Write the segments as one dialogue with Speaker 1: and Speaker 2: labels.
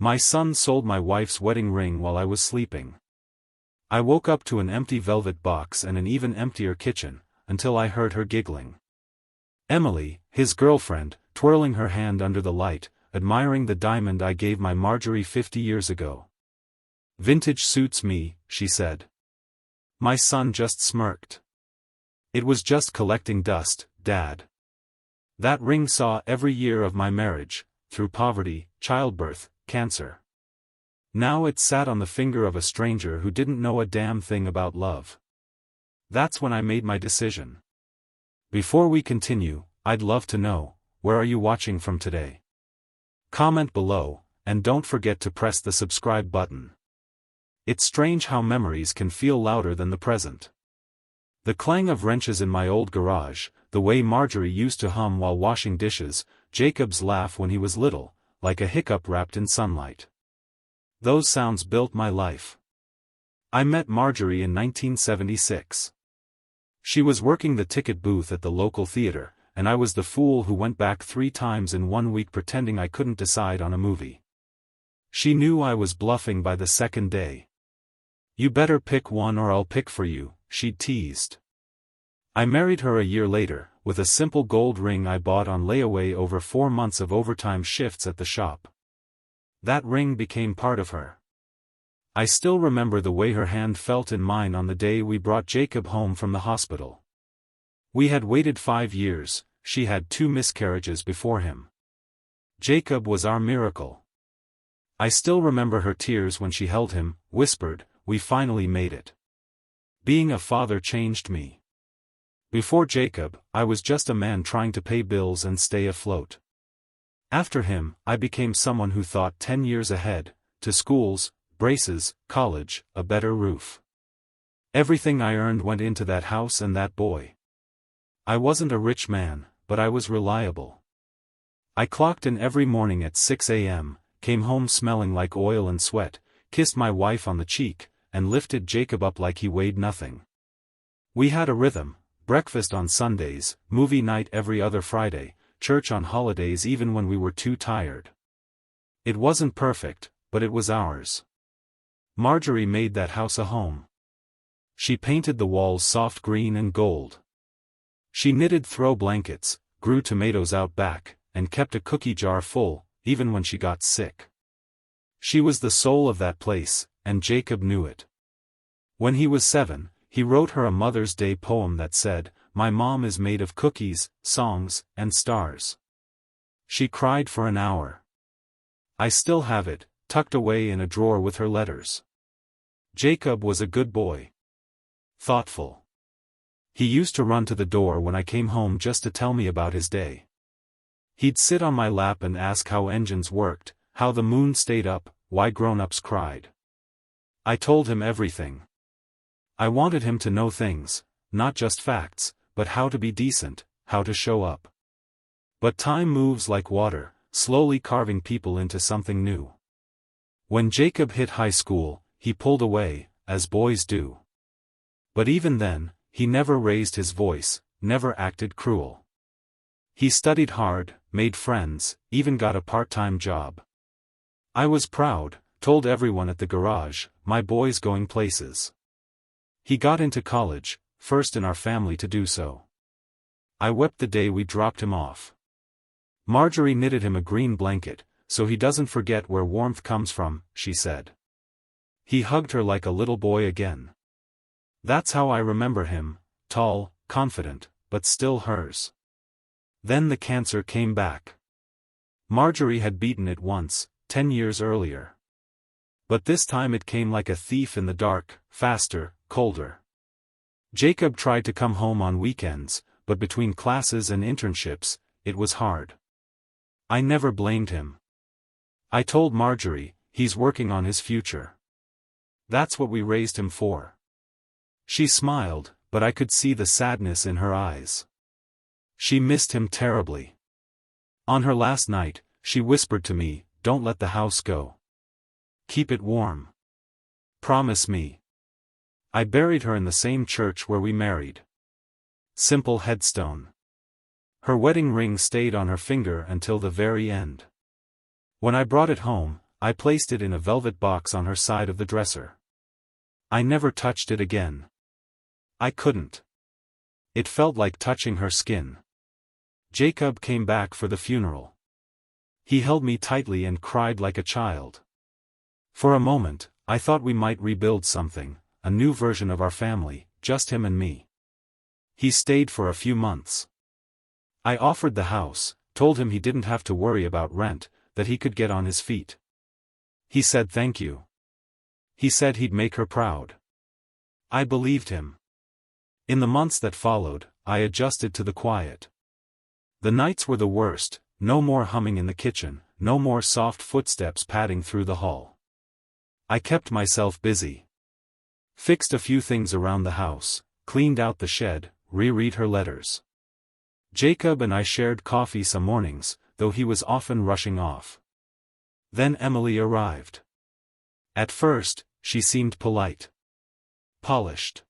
Speaker 1: My son sold my wife's wedding ring while I was sleeping. I woke up to an empty velvet box and an even emptier kitchen, until I heard her giggling. Emily, his girlfriend, twirling her hand under the light, admiring the diamond I gave my Marjorie 50 years ago. "Vintage suits me," she said. My son just smirked. "It was just collecting dust, Dad. That ring saw every year of my marriage, through poverty, childbirth, cancer. Now it sat on the finger of a stranger who didn't know a damn thing about love. That's when I made my decision." Before we continue, I'd love to know, where are you watching from today? Comment below, and don't forget to press the subscribe button. It's strange how memories can feel louder than the present. The clang of wrenches in my old garage, the way Marjorie used to hum while washing dishes, Jacob's laugh when he was little, like a hiccup wrapped in sunlight. Those sounds built my life. I met Marjorie in 1976. She was working the ticket booth at the local theater, and I was the fool who went back 3 times in 1 week pretending I couldn't decide on a movie. She knew I was bluffing by the second day. "You better pick one or I'll pick for you," she'd teased. I married her a year later, with a simple gold ring I bought on layaway over 4 months of overtime shifts at the shop. That ring became part of her. I still remember the way her hand felt in mine on the day we brought Jacob home from the hospital. We had waited 5 years, she had 2 miscarriages before him. Jacob was our miracle. I still remember her tears when she held him, whispered, "We finally made it." Being a father changed me. Before Jacob, I was just a man trying to pay bills and stay afloat. After him, I became someone who thought 10 years ahead, to schools, braces, college, a better roof. Everything I earned went into that house and that boy. I wasn't a rich man, but I was reliable. I clocked in every morning at 6 a.m., came home smelling like oil and sweat, kissed my wife on the cheek, and lifted Jacob up like he weighed nothing. We had a rhythm: breakfast on Sundays, movie night every other Friday, church on holidays even when we were too tired. It wasn't perfect, but it was ours. Marjorie made that house a home. She painted the walls soft green and gold. She knitted throw blankets, grew tomatoes out back, and kept a cookie jar full, even when she got sick. She was the soul of that place, and Jacob knew it. When he was 7, he wrote her a Mother's Day poem that said, "My mom is made of cookies, songs, and stars." She cried for an hour. I still have it, tucked away in a drawer with her letters. Jacob was a good boy. Thoughtful. He used to run to the door when I came home just to tell me about his day. He'd sit on my lap and ask how engines worked, how the moon stayed up, why grown-ups cried. I told him everything. I wanted him to know things, not just facts, but how to be decent, how to show up. But time moves like water, slowly carving people into something new. When Jacob hit high school, he pulled away, as boys do. But even then, he never raised his voice, never acted cruel. He studied hard, made friends, even got a part-time job. I was proud, told everyone at the garage, "My boy's going places." He got into college, first in our family to do so. I wept the day we dropped him off. Marjorie knitted him a green blanket, "So he doesn't forget where warmth comes from," she said. He hugged her like a little boy again. That's how I remember him, tall, confident, but still hers. Then the cancer came back. Marjorie had beaten it once, 10 years earlier. But this time it came like a thief in the dark, faster, colder. Jacob tried to come home on weekends, but between classes and internships, it was hard. I never blamed him. I told Marjorie, "He's working on his future. That's what we raised him for." She smiled, but I could see the sadness in her eyes. She missed him terribly. On her last night, she whispered to me, "Don't let the house go. Keep it warm. Promise me." I buried her in the same church where we married. Simple headstone. Her wedding ring stayed on her finger until the very end. When I brought it home, I placed it in a velvet box on her side of the dresser. I never touched it again. I couldn't. It felt like touching her skin. Jacob came back for the funeral. He held me tightly and cried like a child. For a moment, I thought we might rebuild something, a new version of our family, just him and me. He stayed for a few months. I offered the house, told him he didn't have to worry about rent, that he could get on his feet. He said thank you. He said he'd make her proud. I believed him. In the months that followed, I adjusted to the quiet. The nights were the worst, no more humming in the kitchen, no more soft footsteps padding through the hall. I kept myself busy. Fixed a few things around the house, cleaned out the shed, reread her letters. Jacob and I shared coffee some mornings, though he was often rushing off. Then Emily arrived. At first, she seemed polite. Polished.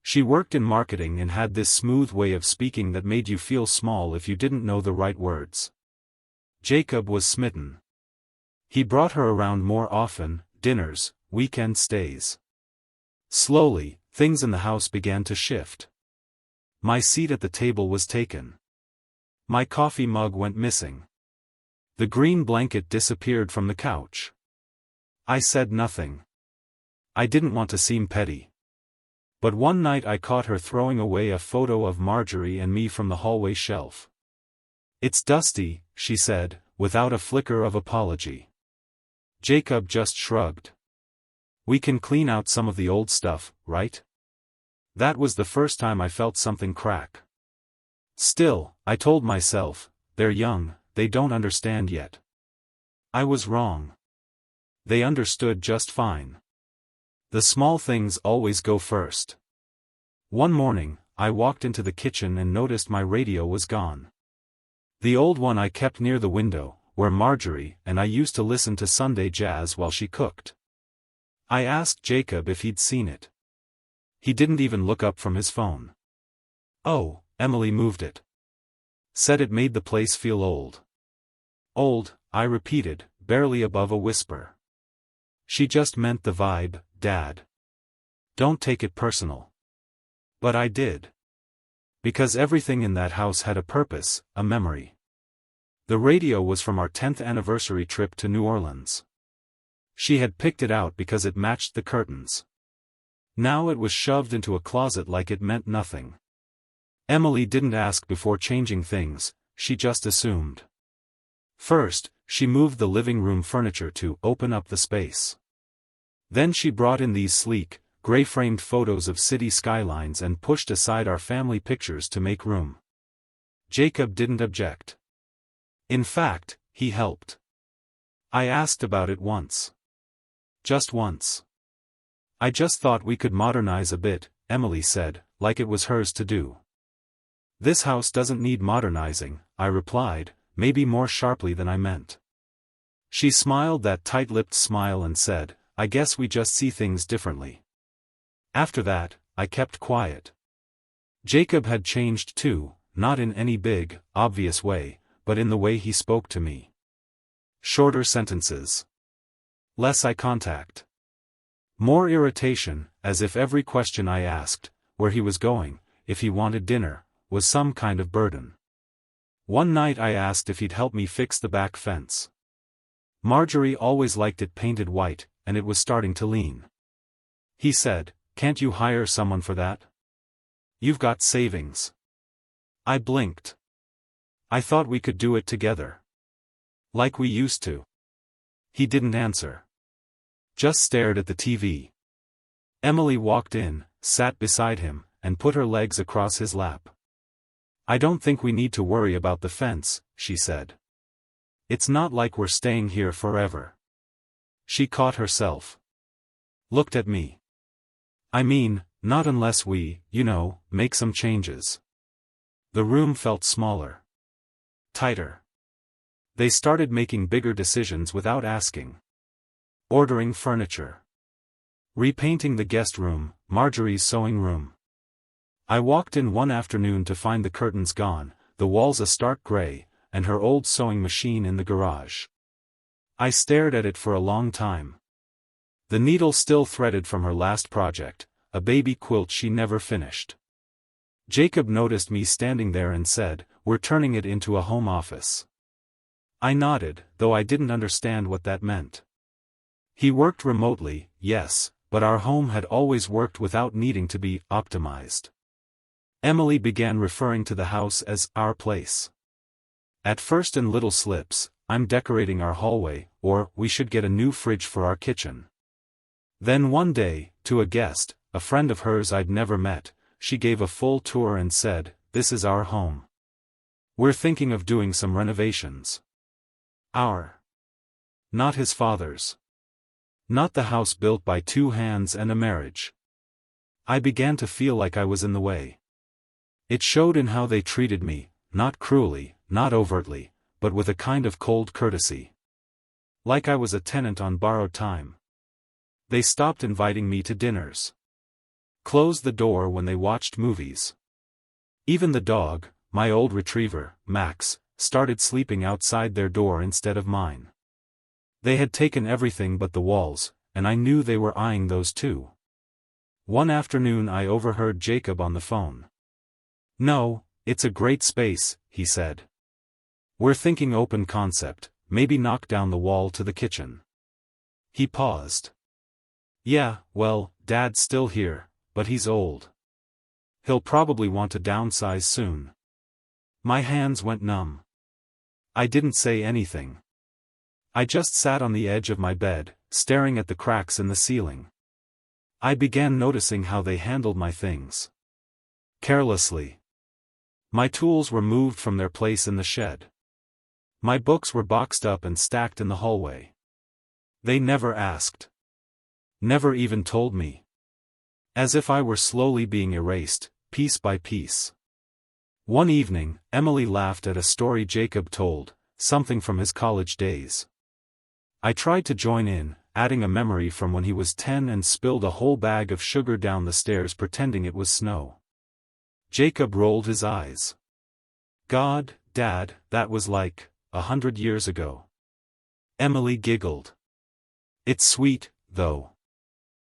Speaker 1: She worked in marketing and had this smooth way of speaking that made you feel small if you didn't know the right words. Jacob was smitten. He brought her around more often, dinners, weekend stays. Slowly, things in the house began to shift. My seat at the table was taken. My coffee mug went missing. The green blanket disappeared from the couch. I said nothing. I didn't want to seem petty. But one night I caught her throwing away a photo of Marjorie and me from the hallway shelf. "It's dusty," she said, without a flicker of apology. Jacob just shrugged. "We can clean out some of the old stuff, right?" That was the first time I felt something crack. Still, I told myself, they're young, they don't understand yet. I was wrong. They understood just fine. The small things always go first. One morning, I walked into the kitchen and noticed my radio was gone. The old one I kept near the window, where Marjorie and I used to listen to Sunday jazz while she cooked. I asked Jacob if he'd seen it. He didn't even look up from his phone. "Oh, Emily moved it. Said it made the place feel old." "Old," I repeated, barely above a whisper. "She just meant the vibe, Dad. Don't take it personal." But I did. Because everything in that house had a purpose, a memory. The radio was from our 10th anniversary trip to New Orleans. She had picked it out because it matched the curtains. Now it was shoved into a closet like it meant nothing. Emily didn't ask before changing things, she just assumed. First, she moved the living room furniture to open up the space. Then she brought in these sleek, gray-framed photos of city skylines and pushed aside our family pictures to make room. Jacob didn't object. In fact, he helped. I asked about it once. Just once. "I just thought we could modernize a bit," Emily said, like it was hers to do. "This house doesn't need modernizing," I replied, maybe more sharply than I meant. She smiled that tight-lipped smile and said, "I guess we just see things differently." After that, I kept quiet. Jacob had changed too, not in any big, obvious way, but in the way he spoke to me. Shorter sentences. Less eye contact. More irritation, as if every question I asked, where he was going, if he wanted dinner, was some kind of burden. One night I asked if he'd help me fix the back fence. Marjorie always liked it painted white, and it was starting to lean. He said, "Can't you hire someone for that? You've got savings." I blinked. I thought we could do it together. Like we used to. He didn't answer. Just stared at the TV. Emily walked in, sat beside him, and put her legs across his lap. "I don't think we need to worry about the fence," she said. "It's not like we're staying here forever." She caught herself. Looked at me. "I mean, not unless we, make some changes." The room felt smaller. Tighter. They started making bigger decisions without asking. Ordering furniture. Repainting the guest room, Marjorie's sewing room. I walked in one afternoon to find the curtains gone, the walls a stark gray, and her old sewing machine in the garage. I stared at it for a long time. The needle still threaded from her last project, a baby quilt she never finished. Jacob noticed me standing there and said, "We're turning it into a home office." I nodded, though I didn't understand what that meant. He worked remotely, yes, but our home had always worked without needing to be optimized. Emily began referring to the house as our place. At first in little slips, "I'm decorating our hallway," or "we should get a new fridge for our kitchen." Then one day, to a guest, a friend of hers I'd never met, she gave a full tour and said, "This is our home. We're thinking of doing some renovations." Our. Not his father's. Not the house built by two hands and a marriage. I began to feel like I was in the way. It showed in how they treated me, not cruelly, not overtly, but with a kind of cold courtesy. Like I was a tenant on borrowed time. They stopped inviting me to dinners. Closed the door when they watched movies. Even the dog, my old retriever, Max, started sleeping outside their door instead of mine. They had taken everything but the walls, and I knew they were eyeing those too. One afternoon I overheard Jacob on the phone. "No, it's a great space," he said. "We're thinking open concept, maybe knock down the wall to the kitchen." He paused. "Yeah, well, Dad's still here, but he's old. He'll probably want to downsize soon." My hands went numb. I didn't say anything. I just sat on the edge of my bed, staring at the cracks in the ceiling. I began noticing how they handled my things. Carelessly. My tools were moved from their place in the shed. My books were boxed up and stacked in the hallway. They never asked. Never even told me. As if I were slowly being erased, piece by piece. One evening, Emily laughed at a story Jacob told, something from his college days. I tried to join in, adding a memory from when he was 10 and spilled a whole bag of sugar down the stairs pretending it was snow. Jacob rolled his eyes. "God, Dad, that was like 100 years ago." Emily giggled. "It's sweet, though.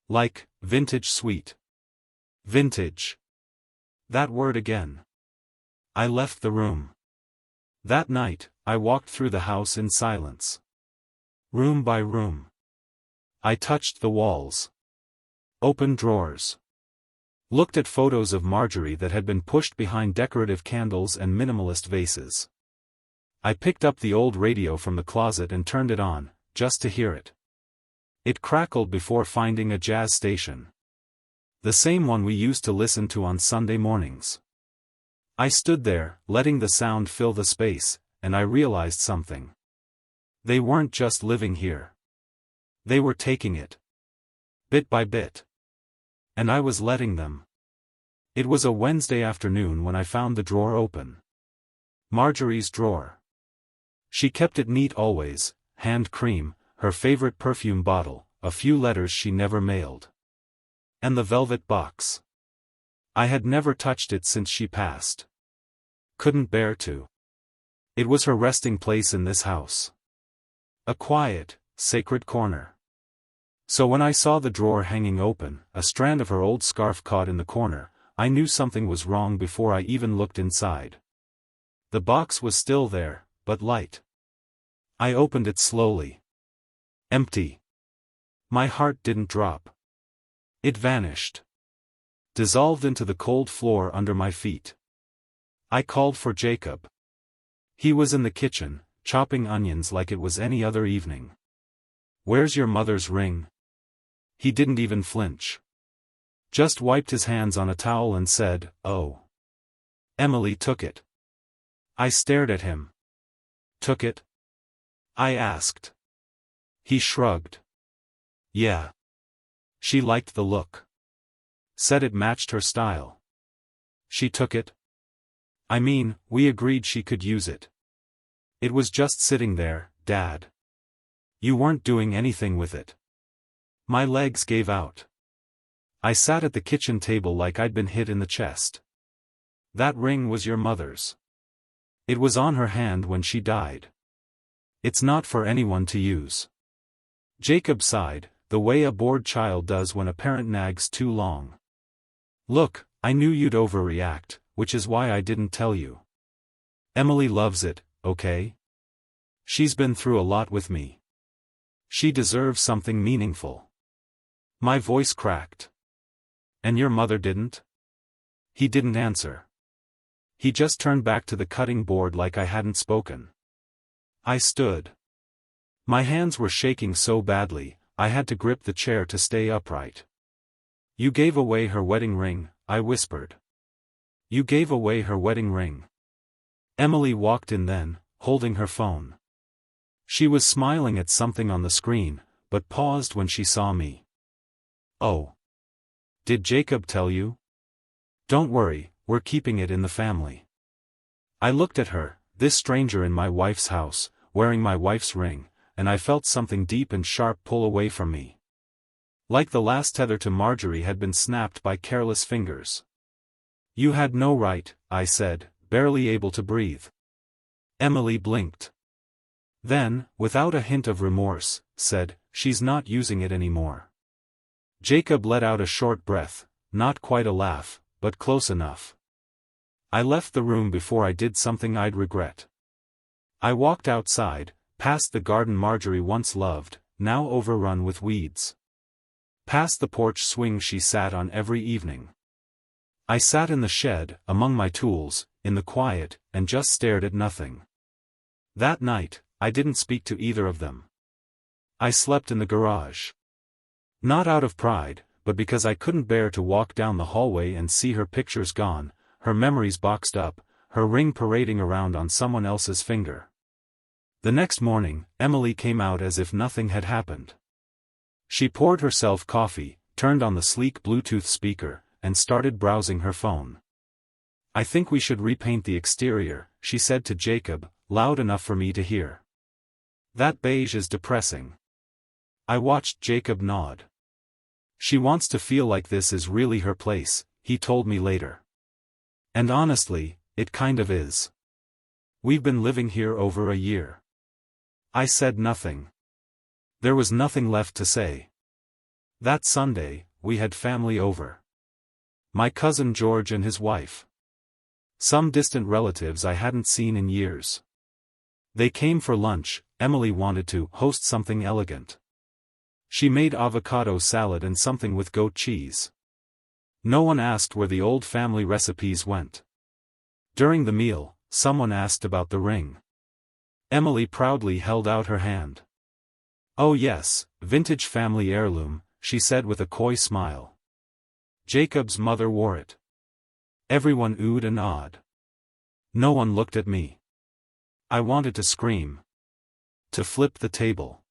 Speaker 1: Like, vintage sweet." Vintage. That word again. I left the room. That night, I walked through the house in silence. Room by room. I touched the walls. Opened drawers. Looked at photos of Marjorie that had been pushed behind decorative candles and minimalist vases. I picked up the old radio from the closet and turned it on, just to hear it. It crackled before finding a jazz station. The same one we used to listen to on Sunday mornings. I stood there, letting the sound fill the space, and I realized something. They weren't just living here. They were taking it. Bit by bit. And I was letting them. It was a Wednesday afternoon when I found the drawer open. Marjorie's drawer. She kept it neat always, hand cream, her favorite perfume bottle, a few letters she never mailed. And the velvet box. I had never touched it since she passed. Couldn't bear to. It was her resting place in this house. A quiet, sacred corner. So when I saw the drawer hanging open, a strand of her old scarf caught in the corner, I knew something was wrong before I even looked inside. The box was still there, but light. I opened it slowly. Empty. My heart didn't drop. It vanished. Dissolved into the cold floor under my feet. I called for Jacob. He was in the kitchen, chopping onions like it was any other evening. "Where's your mother's ring?" He didn't even flinch. Just wiped his hands on a towel and said, "Oh." Emily took it. I stared at him. "Took it?" I asked. He shrugged. "Yeah." She liked the look. Said it matched her style. "She took it?" "I mean, we agreed she could use it. It was just sitting there, Dad. You weren't doing anything with it." My legs gave out. I sat at the kitchen table like I'd been hit in the chest. "That ring was your mother's. It was on her hand when she died. It's not for anyone to use. Jacob sighed, the way a bored child does when a parent nags too long. Look, I knew you'd overreact, which is why I didn't tell you. Emily loves it, okay? She's been through a lot with me. She deserves something meaningful. My voice cracked. And your mother didn't? He didn't answer. He just turned back to the cutting board like I hadn't spoken. I stood. My hands were shaking so badly, I had to grip the chair to stay upright. You gave away her wedding ring, I whispered. You gave away her wedding ring. Emily walked in then, holding her phone. She was smiling at something on the screen, but paused when she saw me. Oh. Did Jacob tell you? Don't worry, we're keeping it in the family. I looked at her, this stranger in my wife's house, wearing my wife's ring, and I felt something deep and sharp pull away from me. Like the last tether to Marjorie had been snapped by careless fingers. You had no right, I said, barely able to breathe. Emily blinked. Then, without a hint of remorse, said, she's not using it anymore. Jacob let out a short breath, not quite a laugh, but close enough. I left the room before I did something I'd regret. I walked outside, past the garden Marjorie once loved, now overrun with weeds. Past the porch swing she sat on every evening. I sat in the shed, among my tools, in the quiet, and just stared at nothing. That night, I didn't speak to either of them. I slept in the garage. Not out of pride, but because I couldn't bear to walk down the hallway and see her pictures gone, her memories boxed up, her ring parading around on someone else's finger. The next morning, Emily came out as if nothing had happened. She poured herself coffee, turned on the sleek Bluetooth speaker, and started browsing her phone. I think we should repaint the exterior, she said to Jacob, loud enough for me to hear. That beige is depressing. I watched Jacob nod. She wants to feel like this is really her place, he told me later. And honestly, it kind of is. We've been living here over a year. I said nothing. There was nothing left to say. That Sunday, we had family over. My cousin George and his wife. Some distant relatives I hadn't seen in years. They came for lunch. Emily wanted to host something elegant. She made avocado salad and something with goat cheese. No one asked where the old family recipes went. During the meal, someone asked about the ring. Emily proudly held out her hand. Oh yes, vintage family heirloom, she said with a coy smile. Jacob's mother wore it. Everyone oohed and awed. No one looked at me. I wanted to scream. To flip the table.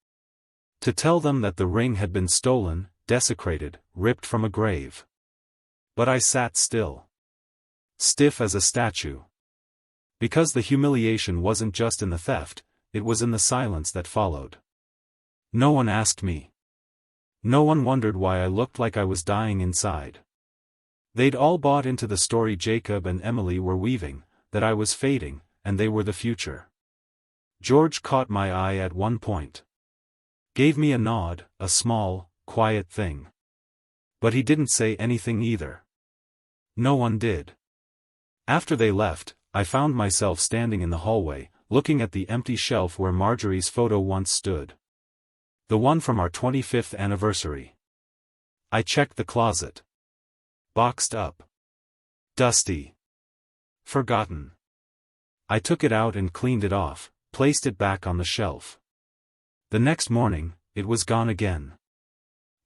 Speaker 1: To tell them that the ring had been stolen, desecrated, ripped from a grave. But I sat still. Stiff as a statue. Because the humiliation wasn't just in the theft, it was in the silence that followed. No one asked me. No one wondered why I looked like I was dying inside. They'd all bought into the story Jacob and Emily were weaving, that I was fading, and they were the future. George caught my eye at one point. Gave me a nod, a small, quiet thing. But he didn't say anything either. No one did. After they left, I found myself standing in the hallway, looking at the empty shelf where Marjorie's photo once stood. The one from our 25th anniversary. I checked the closet. Boxed up. Dusty. Forgotten. I took it out and cleaned it off, placed it back on the shelf. The next morning, it was gone again.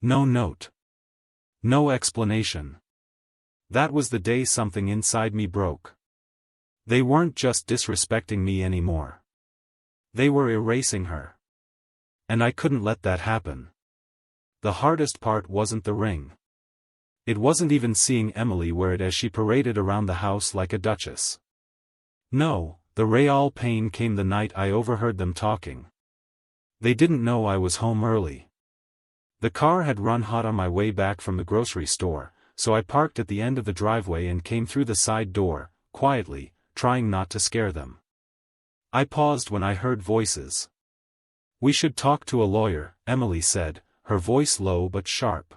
Speaker 1: No note. No explanation. That was the day something inside me broke. They weren't just disrespecting me anymore. They were erasing her. And I couldn't let that happen. The hardest part wasn't the ring. It wasn't even seeing Emily wear it as she paraded around the house like a duchess. No, the real pain came the night I overheard them talking. They didn't know I was home early. The car had run hot on my way back from the grocery store, so I parked at the end of the driveway and came through the side door, quietly, trying not to scare them. I paused when I heard voices. We should talk to a lawyer, Emily said, her voice low but sharp.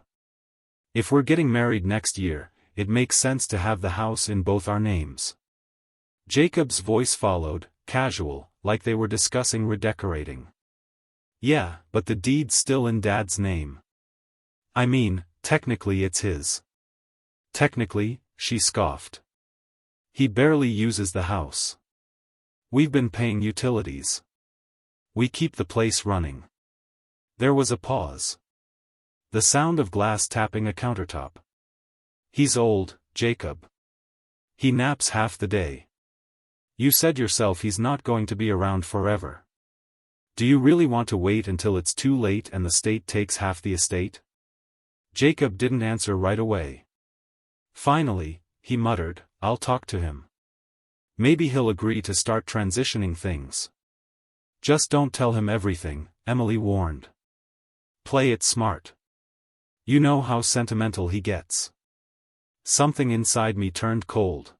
Speaker 1: If we're getting married next year, it makes sense to have the house in both our names. Jacob's voice followed, casual, like they were discussing redecorating. Yeah, but the deed's still in Dad's name. I mean, technically it's his. Technically, she scoffed. He barely uses the house. We've been paying utilities. We keep the place running. There was a pause. The sound of glass tapping a countertop. He's old, Jacob. He naps half the day. You said yourself he's not going to be around forever. Do you really want to wait until it's too late and the state takes half the estate? Jacob didn't answer right away. Finally, he muttered, I'll talk to him. Maybe he'll agree to start transitioning things. Just don't tell him everything, Emily warned. Play it smart. You know how sentimental he gets. Something inside me turned cold.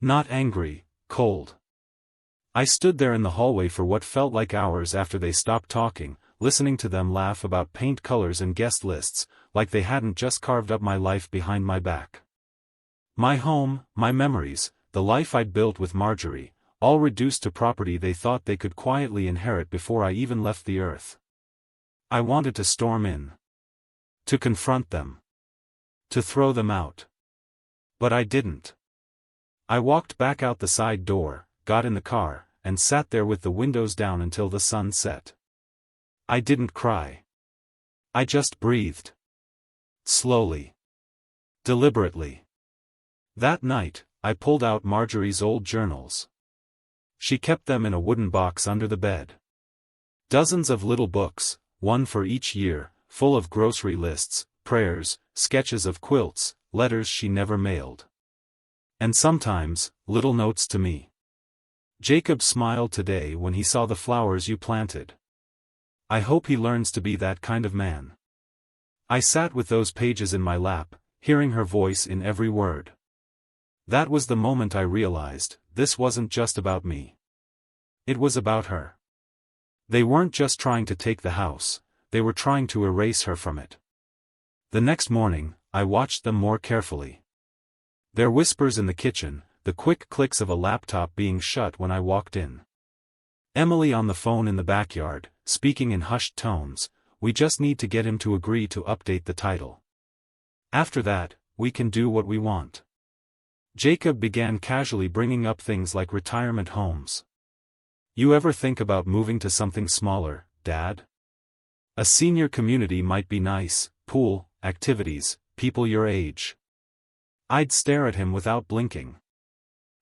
Speaker 1: Not angry, cold. I stood there in the hallway for what felt like hours after they stopped talking, listening to them laugh about paint colors and guest lists, like they hadn't just carved up my life behind my back. My home, my memories, the life I'd built with Marjorie, all reduced to property they thought they could quietly inherit before I even left the earth. I wanted to storm in. To confront them. To throw them out. But I didn't. I walked back out the side door, got in the car, and sat there with the windows down until the sun set. I didn't cry. I just breathed. Slowly. Deliberately. That night, I pulled out Marjorie's old journals. She kept them in a wooden box under the bed. Dozens of little books, one for each year, full of grocery lists, prayers, sketches of quilts, letters she never mailed. And sometimes, little notes to me. Jacob smiled today when he saw the flowers you planted. I hope he learns to be that kind of man. I sat with those pages in my lap, hearing her voice in every word. That was the moment I realized, this wasn't just about me. It was about her. They weren't just trying to take the house, they were trying to erase her from it. The next morning, I watched them more carefully. Their whispers in the kitchen, the quick clicks of a laptop being shut when I walked in. Emily on the phone in the backyard, speaking in hushed tones, we just need to get him to agree to update the title. After that, we can do what we want. Jacob began casually bringing up things like retirement homes. You ever think about moving to something smaller, Dad? A senior community might be nice, pool, activities, people your age. I'd stare at him without blinking.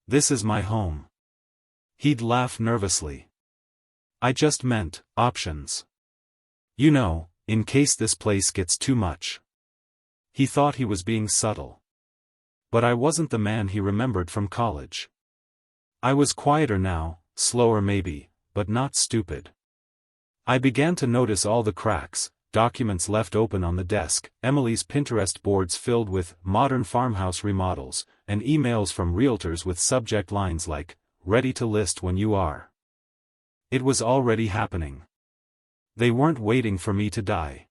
Speaker 1: This is my home. He'd laugh nervously. I just meant, options. You know, in case this place gets too much. He thought he was being subtle. But I wasn't the man he remembered from college. I was quieter now, slower maybe, but not stupid. I began to notice all the cracks, documents left open on the desk, Emily's Pinterest boards filled with modern farmhouse remodels, and emails from realtors with subject lines like, ready to list when you are. It was already happening. They weren't waiting for me to die.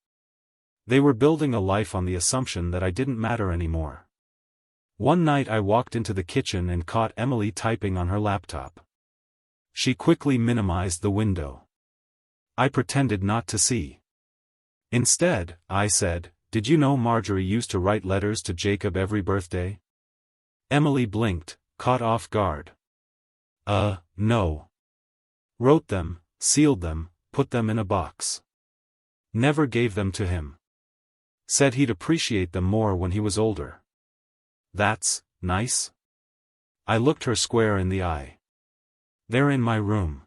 Speaker 1: They were building a life on the assumption that I didn't matter anymore. One night I walked into the kitchen and caught Emily typing on her laptop. She quickly minimized the window. I pretended not to see. Instead, I said, did you know Marjorie used to write letters to Jacob every birthday? Emily blinked, caught off guard. No. Wrote them, sealed them, put them in a box. Never gave them to him. Said he'd appreciate them more when he was older. That's nice? I looked her square in the eye. They're in my room.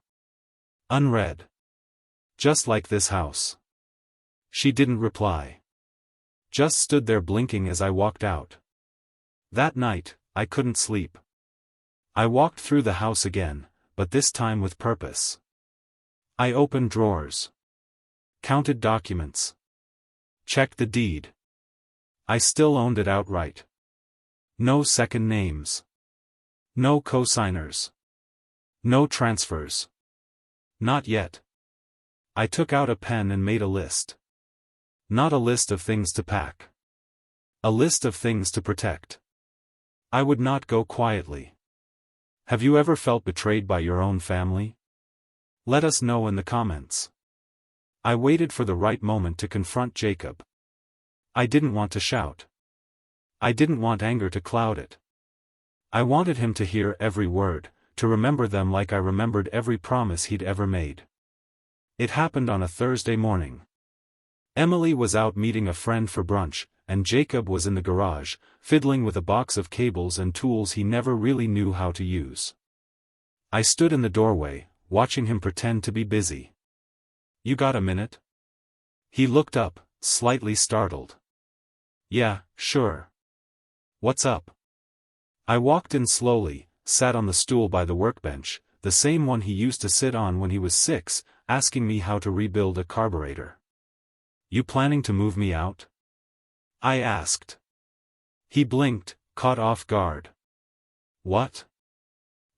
Speaker 1: Unread. Just like this house. She didn't reply. Just stood there blinking as I walked out. That night, I couldn't sleep. I walked through the house again, but this time with purpose. I opened drawers. Counted documents. Checked the deed. I still owned it outright. No second names. No co-signers. No transfers. Not yet. I took out a pen and made a list. Not a list of things to pack. A list of things to protect. I would not go quietly. Have you ever felt betrayed by your own family? Let us know in the comments. I waited for the right moment to confront Jacob. I didn't want to shout. I didn't want anger to cloud it. I wanted him to hear every word, to remember them like I remembered every promise he'd ever made. It happened on a Thursday morning. Emily was out meeting a friend for brunch, and Jacob was in the garage, fiddling with a box of cables and tools he never really knew how to use. I stood in the doorway, watching him pretend to be busy. "You got a minute?" He looked up, slightly startled. "Yeah, sure. What's up?" I walked in slowly, sat on the stool by the workbench, the same one he used to sit on when he was 6, asking me how to rebuild a carburetor. "You planning to move me out?" I asked. He blinked, caught off guard. "What?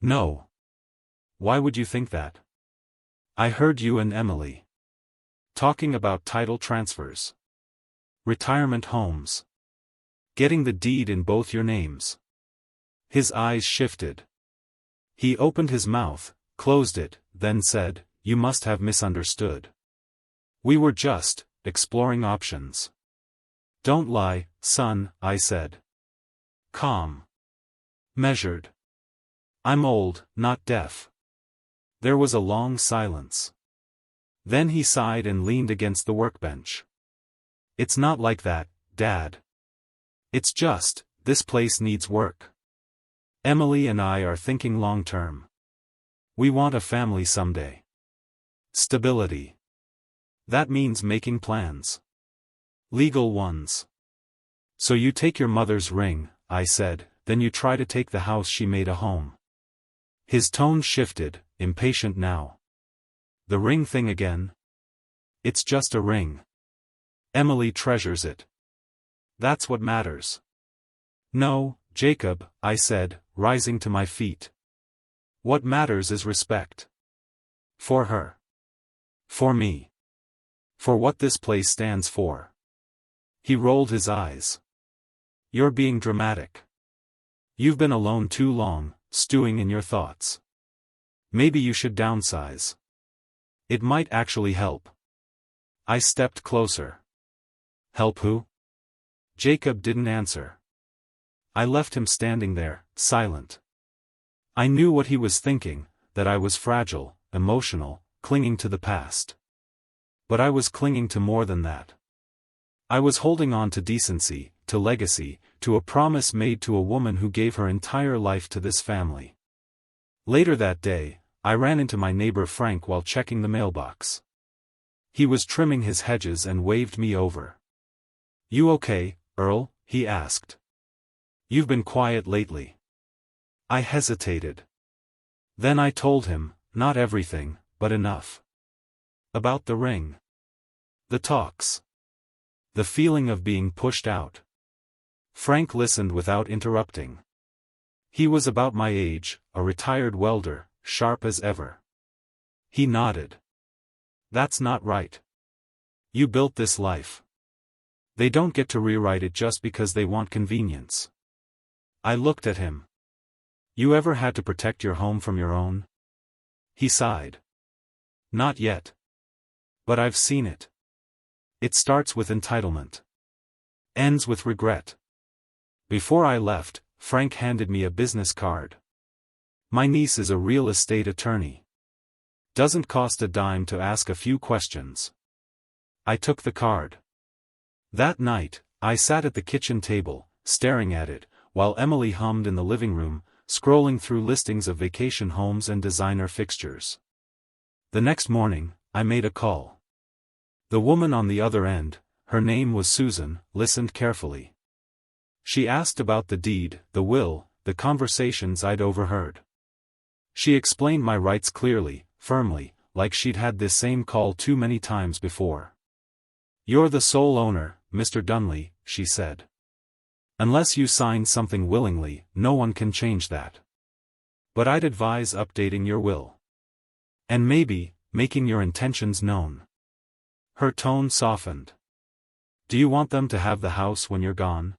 Speaker 1: No. Why would you think that? I heard you and Emily talking about title transfers. Retirement homes. Getting the deed in both your names." His eyes shifted. He opened his mouth, closed it, then said, "You must have misunderstood. We were just exploring options." "Don't lie, son," I said. Calm. Measured. "I'm old, not deaf." There was a long silence. Then he sighed and leaned against the workbench. "It's not like that, Dad. It's just, this place needs work. Emily and I are thinking long-term. We want a family someday. Stability. That means making plans. Legal ones. So you take your mother's ring," I said, "then you try to take the house she made a home." His tone shifted, impatient now. "The ring thing again? It's just a ring. Emily treasures it. That's what matters." "No, Jacob," I said, rising to my feet. "What matters is respect. For her. For me. For what this place stands for." He rolled his eyes. "You're being dramatic. You've been alone too long, stewing in your thoughts. Maybe you should downsize. It might actually help." I stepped closer. "Help who?" Jacob didn't answer. I left him standing there, silent. I knew what he was thinking, that I was fragile, emotional, clinging to the past. But I was clinging to more than that. I was holding on to decency, to legacy, to a promise made to a woman who gave her entire life to this family. Later that day, I ran into my neighbor Frank while checking the mailbox. He was trimming his hedges and waved me over. "You okay, Earl?" he asked. "You've been quiet lately." I hesitated. Then I told him, not everything, but enough. About the ring. The talks. The feeling of being pushed out. Frank listened without interrupting. He was about my age, a retired welder, sharp as ever. He nodded. "That's not right. You built this life. They don't get to rewrite it just because they want convenience." I looked at him. "You ever had to protect your home from your own?" He sighed. "Not yet. But I've seen it. It starts with entitlement. Ends with regret." Before I left, Frank handed me a business card. "My niece is a real estate attorney. Doesn't cost a dime to ask a few questions." I took the card. That night, I sat at the kitchen table, staring at it, while Emily hummed in the living room, scrolling through listings of vacation homes and designer fixtures. The next morning, I made a call. The woman on the other end, her name was Susan, listened carefully. She asked about the deed, the will, the conversations I'd overheard. She explained my rights clearly, firmly, like she'd had this same call too many times before. "You're the sole owner, Mr. Dunley," she said. "Unless you sign something willingly, no one can change that. But I'd advise updating your will. And maybe, making your intentions known." Her tone softened. Do you want them to have the house when you're gone?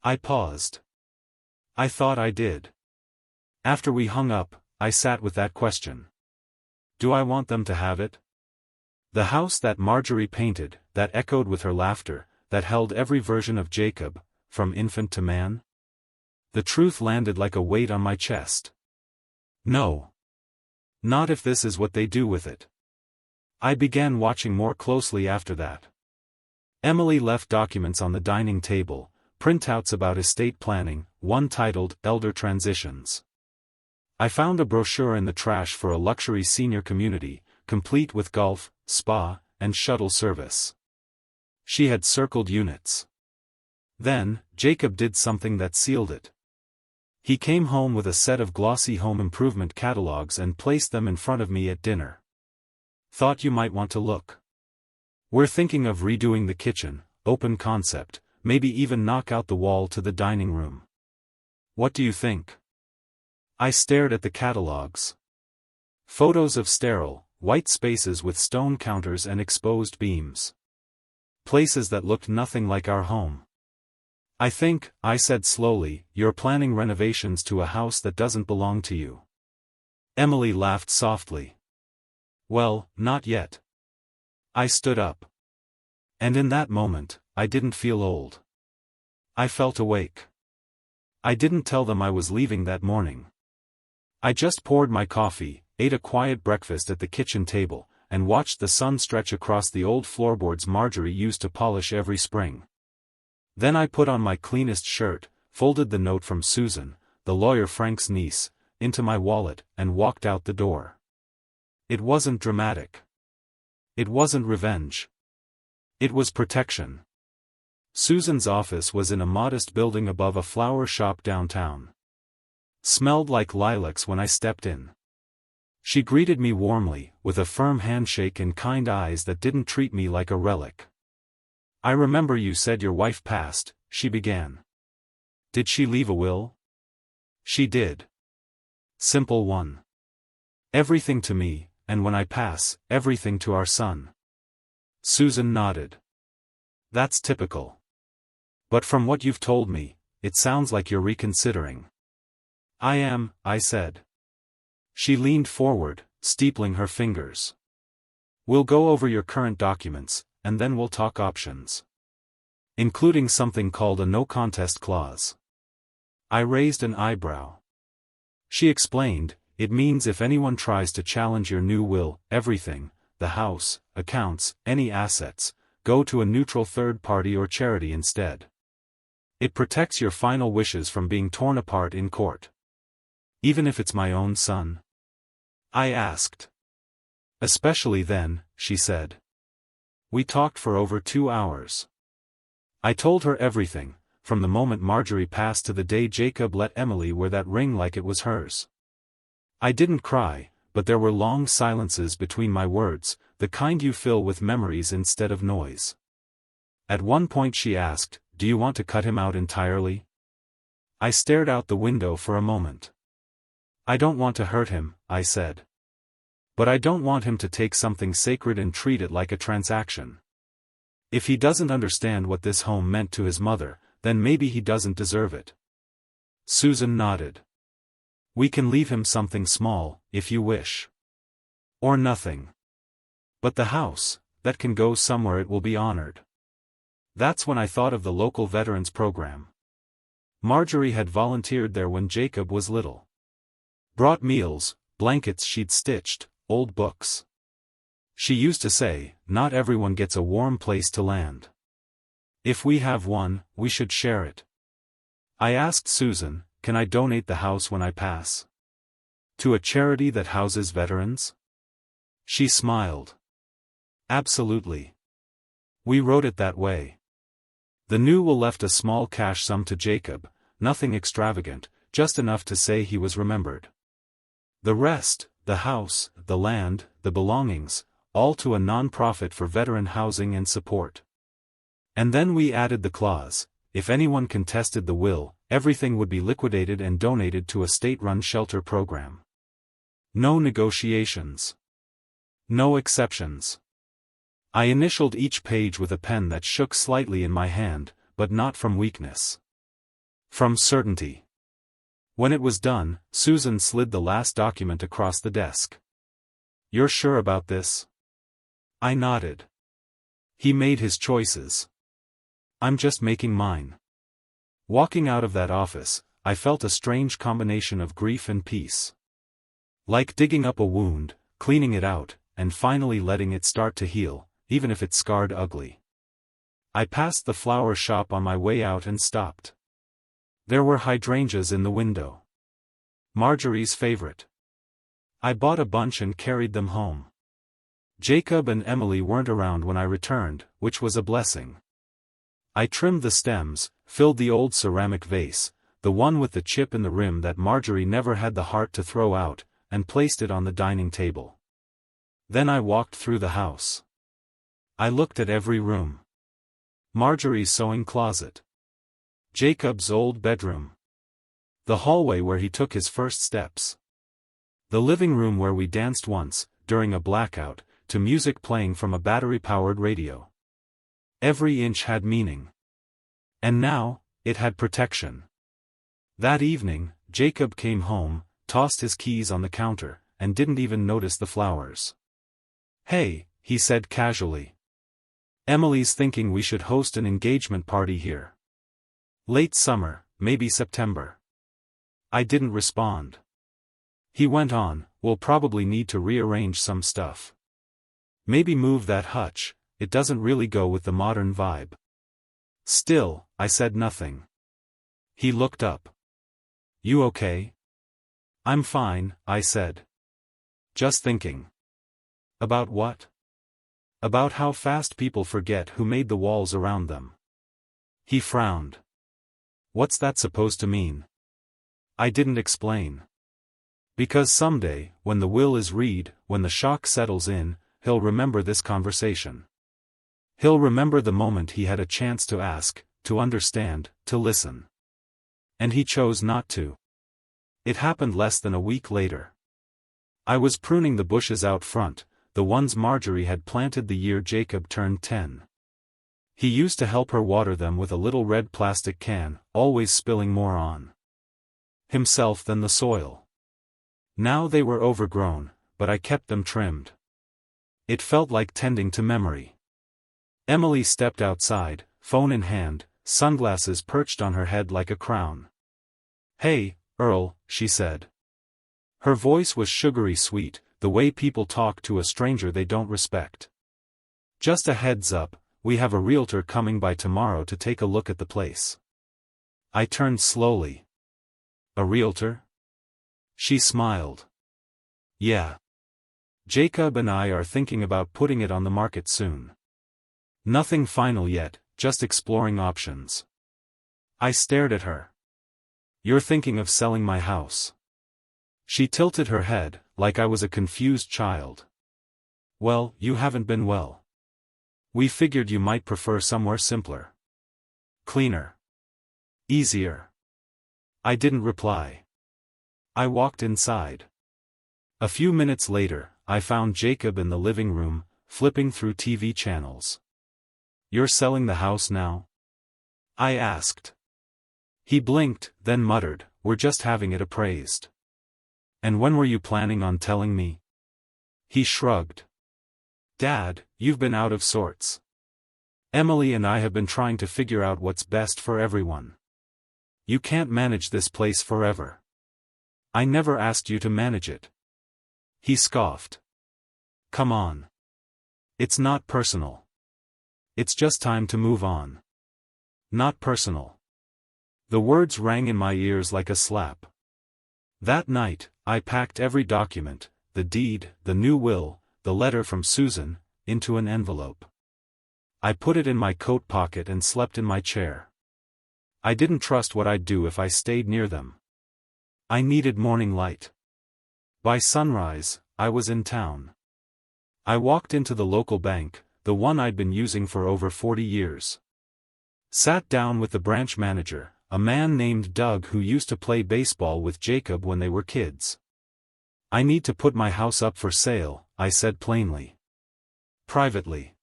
Speaker 1: I paused. I thought I did. After we hung up, I sat with that question. Do I want them to have it? The house that Marjorie painted, that echoed with her laughter, that held every version of Jacob, from infant to man? The truth landed like a weight on my chest. No. Not if this is what they do with it. I began watching more closely after that. Emily left documents on the dining table, printouts about estate planning, one titled Elder Transitions. I found a brochure in the trash for a luxury senior community, complete with golf, spa, and shuttle service. She had circled units. Then, Jacob did something that sealed it. He came home with a set of glossy home improvement catalogs and placed them in front of me at dinner. Thought you might want to look. We're thinking of redoing the kitchen, open concept, maybe even knock out the wall to the dining room. What do you think? I stared at the catalogs. Photos of sterile, white spaces with stone counters and exposed beams. Places that looked nothing like our home. I think, I said slowly, you're planning renovations to a house that doesn't belong to you. Emily laughed softly. Well, not yet. I stood up. And in that moment, I didn't feel old. I felt awake. I didn't tell them I was leaving that morning. I just poured my coffee, ate a quiet breakfast at the kitchen table, and watched the sun stretch across the old floorboards Marjorie used to polish every spring. Then I put on my cleanest shirt, folded the note from Susan, the lawyer Frank's niece, into my wallet, and walked out the door. It wasn't dramatic. It wasn't revenge. It was protection. Susan's office was in a modest building above a flower shop downtown. Smelled like lilacs when I stepped in. She greeted me warmly, with a firm handshake and kind eyes that didn't treat me like a relic. I remember you said your wife passed, she began. Did she leave a will? She did. Simple one. Everything to me, and when I pass, everything to our son. Susan nodded. That's typical. But from what you've told me, it sounds like you're reconsidering. I am, I said. She leaned forward, steepling her fingers. We'll go over your current documents, and then we'll talk options. Including something called a no-contest clause. I raised an eyebrow. She explained, it means if anyone tries to challenge your new will, everything, the house, accounts, any assets, go to a neutral third party or charity instead. It protects your final wishes from being torn apart in court. Even if it's my own son? I asked. Especially then, she said. We talked for over 2 hours. I told her everything, from the moment Marjorie passed to the day Jacob let Emily wear that ring like it was hers. I didn't cry, but there were long silences between my words, the kind you fill with memories instead of noise. At one point she asked, do you want to cut him out entirely? I stared out the window for a moment. I don't want to hurt him, I said. But I don't want him to take something sacred and treat it like a transaction. If he doesn't understand what this home meant to his mother, then maybe he doesn't deserve it. Susan nodded. We can leave him something small, if you wish. Or nothing. But the house, that can go somewhere it will be honored. That's when I thought of the local veterans program. Marjorie had volunteered there when Jacob was little. Brought meals, blankets she'd stitched, old books. She used to say, not everyone gets a warm place to land. If we have one, we should share it. I asked Susan, can I donate the house when I pass? To a charity that houses veterans? She smiled. Absolutely. We wrote it that way. The new will left a small cash sum to Jacob, nothing extravagant, just enough to say he was remembered. The rest, the house, the land, the belongings, all to a non-profit for veteran housing and support. And then we added the clause, if anyone contested the will, everything would be liquidated and donated to a state-run shelter program. No negotiations. No exceptions. I initialed each page with a pen that shook slightly in my hand, but not from weakness. From certainty. When it was done, Susan slid the last document across the desk. "You're sure about this?" I nodded. "He made his choices. I'm just making mine." Walking out of that office, I felt a strange combination of grief and peace. Like digging up a wound, cleaning it out, and finally letting it start to heal, even if it scarred ugly. I passed the flower shop on my way out and stopped. There were hydrangeas in the window. Marjorie's favorite. I bought a bunch and carried them home. Jacob and Emily weren't around when I returned, which was a blessing. I trimmed the stems, filled the old ceramic vase, the one with the chip in the rim that Marjorie never had the heart to throw out, and placed it on the dining table. Then I walked through the house. I looked at every room. Marjorie's sewing closet. Jacob's old bedroom. The hallway where he took his first steps. The living room where we danced once, during a blackout, to music playing from a battery-powered radio. Every inch had meaning. And now, it had protection. That evening, Jacob came home, tossed his keys on the counter, and didn't even notice the flowers. "Hey," he said casually. "Emily's thinking we should host an engagement party here. Late summer, maybe September." I didn't respond. He went on, "We'll probably need to rearrange some stuff. Maybe move that hutch, it doesn't really go with the modern vibe." Still, I said nothing. He looked up. "You okay?" "I'm fine," I said. "Just thinking." "About what?" "About how fast people forget who made the walls around them." He frowned. "What's that supposed to mean?" I didn't explain. "Because someday, when the will is read, when the shock settles in, he'll remember this conversation. He'll remember the moment he had a chance to ask, to understand, to listen. And he chose not to." It happened less than a week later. I was pruning the bushes out front, the ones Marjorie had planted the year Jacob turned 10. He used to help her water them with a little red plastic can, always spilling more on himself than the soil. Now they were overgrown, but I kept them trimmed. It felt like tending to memory. Emily stepped outside, phone in hand, sunglasses perched on her head like a crown. "Hey, Earl," she said. Her voice was sugary sweet, the way people talk to a stranger they don't respect. "Just a heads up, we have a realtor coming by tomorrow to take a look at the place." I turned slowly. "A realtor?" She smiled. "Yeah. Jacob and I are thinking about putting it on the market soon. Nothing final yet, just exploring options." I stared at her. "You're thinking of selling my house?" She tilted her head, like I was a confused child. "Well, you haven't been well. We figured you might prefer somewhere simpler. Cleaner. Easier." I didn't reply. I walked inside. A few minutes later, I found Jacob in the living room, flipping through TV channels. "You're selling the house now?" I asked. He blinked, then muttered, "We're just having it appraised." "And when were you planning on telling me?" He shrugged. "Dad, you've been out of sorts. Emily and I have been trying to figure out what's best for everyone. You can't manage this place forever. I never asked you to manage it." He scoffed. "Come on. It's not personal. It's just time to move on." "Not personal." The words rang in my ears like a slap. That night, I packed every document, the deed, the new will, the letter from Susan, into an envelope. I put it in my coat pocket and slept in my chair. I didn't trust what I'd do if I stayed near them. I needed morning light. By sunrise, I was in town. I walked into the local bank, the one I'd been using for over 40 years. Sat down with the branch manager, a man named Doug who used to play baseball with Jacob when they were kids. "I need to put my house up for sale," I said plainly. "Privately.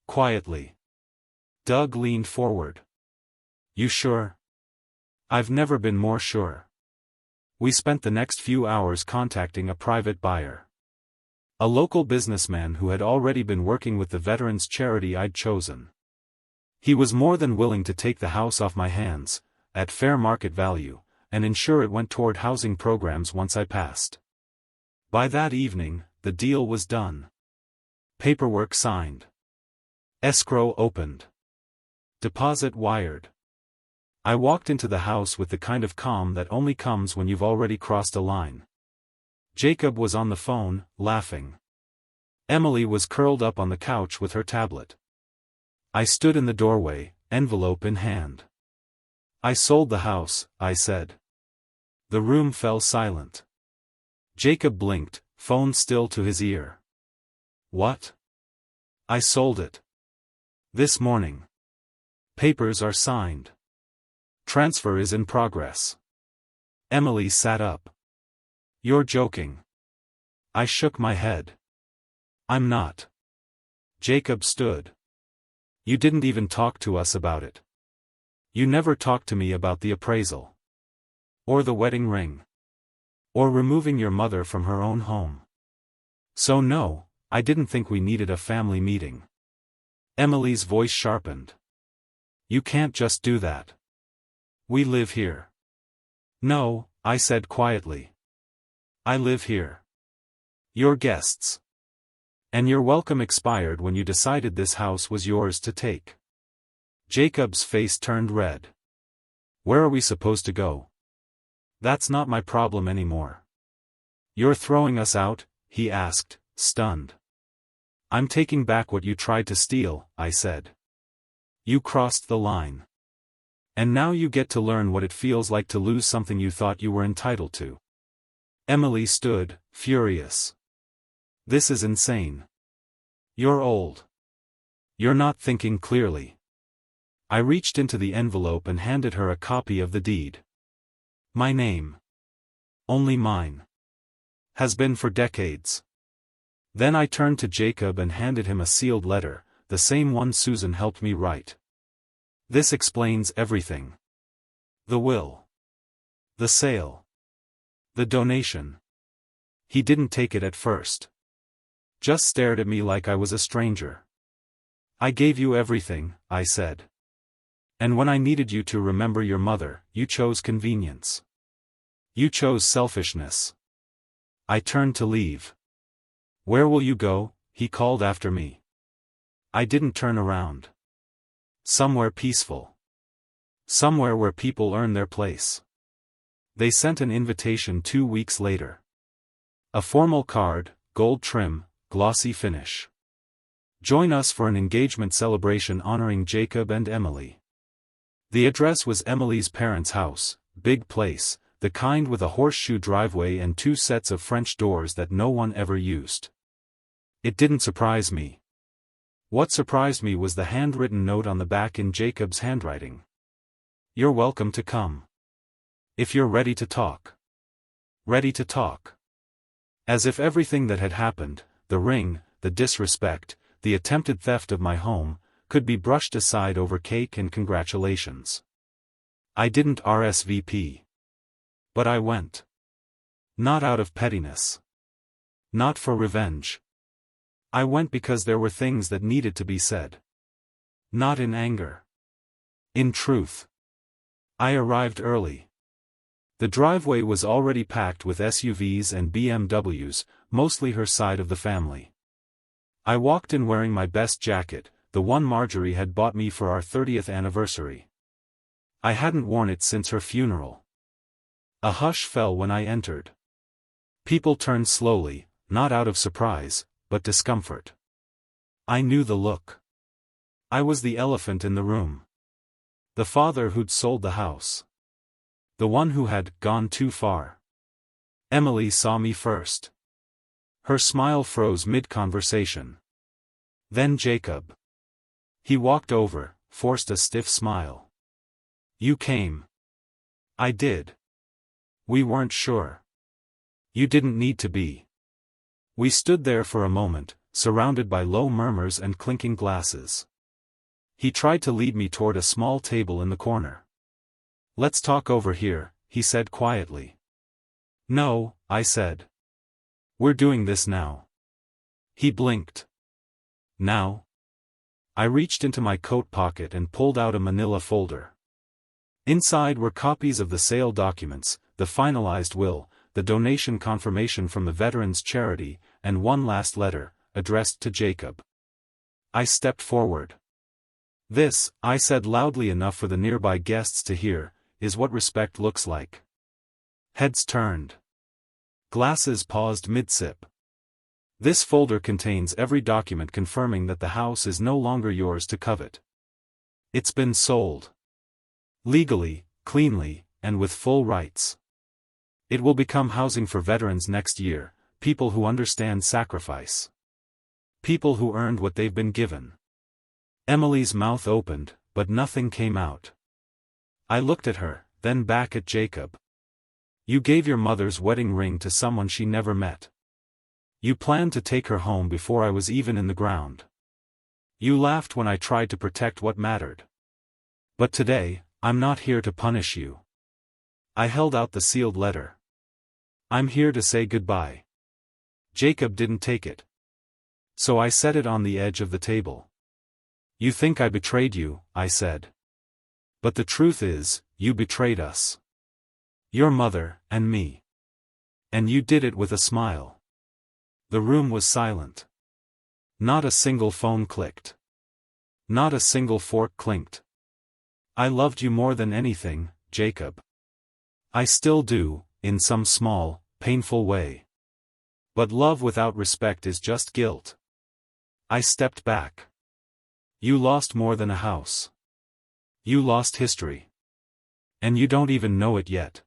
Speaker 1: Quietly. Doug leaned forward. You sure? I've never been more sure. We spent the next few hours contacting a private buyer. A local businessman who had already been working with the veterans charity I'd chosen. He was more than willing to take the house off my hands, at fair market value, and ensure it went toward housing programs once I passed. By that evening, the deal was done. Paperwork signed. Escrow opened. Deposit wired. I walked into the house with the kind of calm that only comes when you've already crossed a line. Jacob was on the phone, laughing. Emily was curled up on the couch with her tablet. I stood in the doorway, envelope in hand. I sold the house, I said. The room fell silent. Jacob blinked, phone still to his ear. What? I sold it. This morning. Papers are signed. Transfer is in progress. Emily sat up. You're joking. I shook my head. I'm not. Jacob stood. You didn't even talk to us about it. You never talked to me about the appraisal. Or the wedding ring. Or removing your mother from her own home. So no, I didn't think we needed a family meeting. Emily's voice sharpened. You can't just do that. We live here. No, I said quietly. I live here. You're guests. And your welcome expired when you decided this house was yours to take. Jacob's face turned red. Where are we supposed to go? That's not my problem anymore. You're throwing us out? He asked, stunned. I'm taking back what you tried to steal, I said. You crossed the line. And now you get to learn what it feels like to lose something you thought you were entitled to. Emily stood, furious. This is insane. You're old. You're not thinking clearly. I reached into the envelope and handed her a copy of the deed. My name. Only mine. Has been for decades. Then I turned to Jacob and handed him a sealed letter, the same one Susan helped me write. This explains everything. The will. The sale. The donation. He didn't take it at first. Just stared at me like I was a stranger. I gave you everything, I said. And when I needed you to remember your mother, you chose convenience. You chose selfishness. I turned to leave. Where will you go? He called after me. I didn't turn around. Somewhere peaceful. Somewhere where people earn their place. They sent an invitation 2 weeks later. A formal card, gold trim, glossy finish. Join us for an engagement celebration honoring Jacob and Emily. The address was Emily's parents' house, big place, the kind with a horseshoe driveway and 2 sets of French doors that no one ever used. It didn't surprise me. What surprised me was the handwritten note on the back in Jacob's handwriting. You're welcome to come. If you're ready to talk. Ready to talk. As if everything that had happened, the ring, the disrespect, the attempted theft of my home, could be brushed aside over cake and congratulations. I didn't RSVP. But I went. Not out of pettiness. Not for revenge. I went because there were things that needed to be said. Not in anger. In truth. I arrived early. The driveway was already packed with SUVs and BMWs, mostly her side of the family. I walked in wearing my best jacket, the one Marjorie had bought me for our 30th anniversary. I hadn't worn it since her funeral. A hush fell when I entered. People turned slowly, not out of surprise, but discomfort. I knew the look. I was the elephant in the room. The father who'd sold the house. The one who had gone too far. Emily saw me first. Her smile froze mid-conversation. Then Jacob. He walked over, forced a stiff smile. You came. I did. We weren't sure. You didn't need to be. We stood there for a moment, surrounded by low murmurs and clinking glasses. He tried to lead me toward a small table in the corner. "Let's talk over here," he said quietly. "No," I said. "We're doing this now." He blinked. "Now?" I reached into my coat pocket and pulled out a manila folder. Inside were copies of the sale documents, the finalized will, the donation confirmation from the Veterans Charity, and one last letter, addressed to Jacob. I stepped forward. "This," I said loudly enough for the nearby guests to hear, "is what respect looks like." Heads turned. Glasses paused mid-sip. "This folder contains every document confirming that the house is no longer yours to covet. It's been sold. Legally, cleanly, and with full rights. It will become housing for veterans next year, people who understand sacrifice. People who earned what they've been given." Emily's mouth opened, but nothing came out. I looked at her, then back at Jacob. "You gave your mother's wedding ring to someone she never met. You planned to take her home before I was even in the ground. You laughed when I tried to protect what mattered. But today, I'm not here to punish you." I held out the sealed letter. "I'm here to say goodbye." Jacob didn't take it. So I set it on the edge of the table. "You think I betrayed you," I said. "But the truth is, you betrayed us. Your mother, and me. And you did it with a smile." The room was silent. Not a single phone clicked. Not a single fork clinked. "I loved you more than anything, Jacob. I still do, in some small, painful way. But love without respect is just guilt." I stepped back. "You lost more than a house. You lost history. And you don't even know it yet."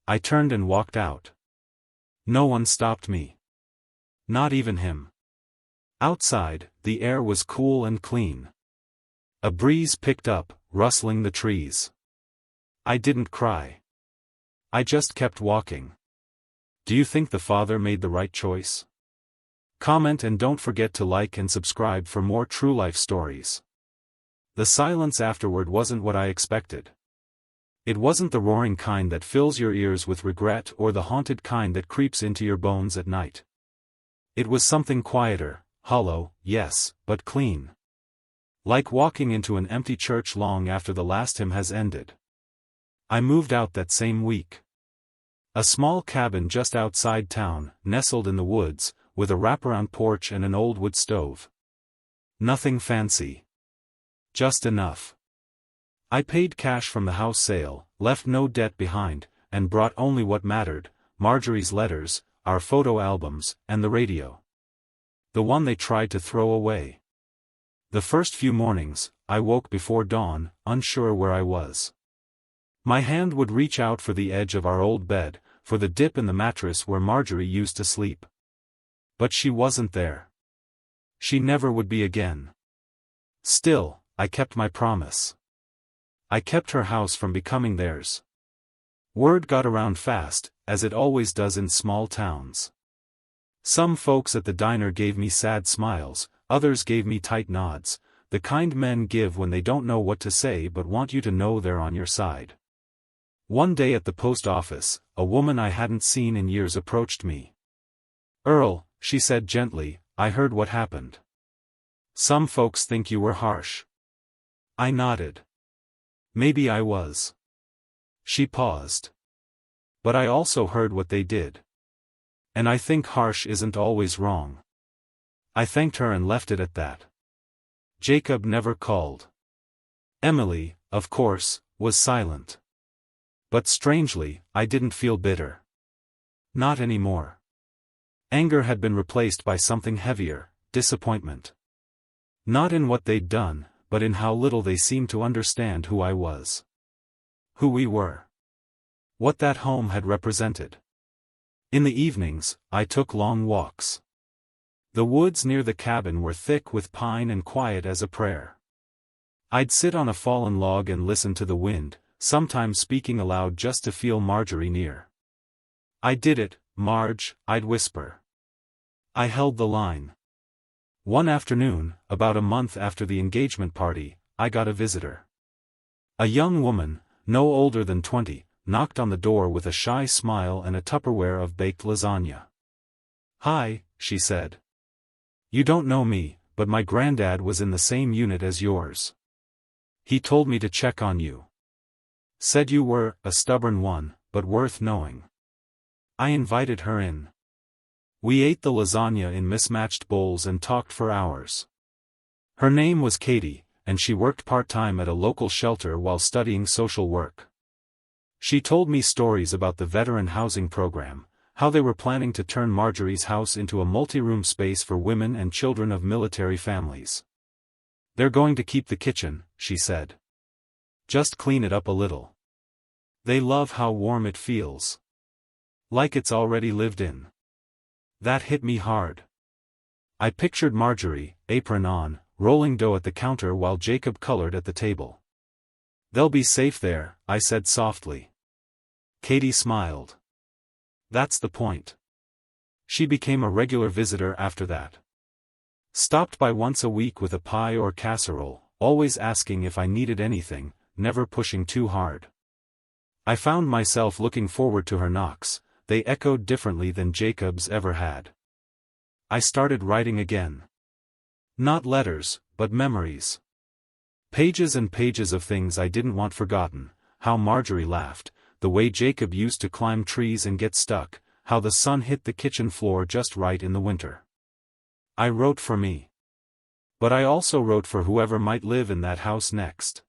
Speaker 1: I turned and walked out. No one stopped me. Not even him. Outside, the air was cool and clean. A breeze picked up, rustling the trees. I didn't cry. I just kept walking. Do you think the father made the right choice? Comment and don't forget to like and subscribe for more true life stories. The silence afterward wasn't what I expected. It wasn't the roaring kind that fills your ears with regret or the haunted kind that creeps into your bones at night. It was something quieter, hollow, yes, but clean. Like walking into an empty church long after the last hymn has ended. I moved out that same week. A small cabin just outside town, nestled in the woods, with a wraparound porch and an old wood stove. Nothing fancy. Just enough. I paid cash from the house sale, left no debt behind, and brought only what mattered: Marjorie's letters, our photo albums, and the radio. The one they tried to throw away. The first few mornings, I woke before dawn, unsure where I was. My hand would reach out for the edge of our old bed, for the dip in the mattress where Marjorie used to sleep. But she wasn't there. She never would be again. Still, I kept my promise. I kept her house from becoming theirs. Word got around fast, as it always does in small towns. Some folks at the diner gave me sad smiles, others gave me tight nods, the kind men give when they don't know what to say but want you to know they're on your side. One day at the post office, a woman I hadn't seen in years approached me. "Earl," she said gently, "I heard what happened. Some folks think you were harsh." I nodded. Maybe I was. She paused. "But I also heard what they did. And I think harsh isn't always wrong." I thanked her and left it at that. Jacob never called. Emily, of course, was silent. But strangely, I didn't feel bitter. Not anymore. Anger had been replaced by something heavier: disappointment. Not in what they'd done, but in how little they seemed to understand who I was. Who we were. What that home had represented. In the evenings, I took long walks. The woods near the cabin were thick with pine and quiet as a prayer. I'd sit on a fallen log and listen to the wind, sometimes speaking aloud just to feel Marjorie near. "I did it, Marge," I'd whisper. "I held the line. One afternoon, about a month after the engagement party, I got a visitor. A young woman, no older than 20, knocked on the door with a shy smile and a Tupperware of baked lasagna. "Hi," she said. "You don't know me, but my granddad was in the same unit as yours. He told me to check on you. Said you were a stubborn one, but worth knowing." I invited her in. We ate the lasagna in mismatched bowls and talked for hours. Her name was Katie, and she worked part-time at a local shelter while studying social work. She told me stories about the veteran housing program, how they were planning to turn Marjorie's house into a multi-room space for women and children of military families. "They're going to keep the kitchen," she said. "Just clean it up a little. They love how warm it feels. Like it's already lived in." That hit me hard. I pictured Marjorie, apron on, rolling dough at the counter while Jacob colored at the table. "They'll be safe there," I said softly. Katie smiled. "That's the point." She became a regular visitor after that. Stopped by once a week with a pie or casserole, always asking if I needed anything, never pushing too hard. I found myself looking forward to her knocks. They echoed differently than Jacob's ever had. I started writing again. Not letters, but memories. Pages and pages of things I didn't want forgotten, how Marjorie laughed, the way Jacob used to climb trees and get stuck, how the sun hit the kitchen floor just right in the winter. I wrote for me. But I also wrote for whoever might live in that house next.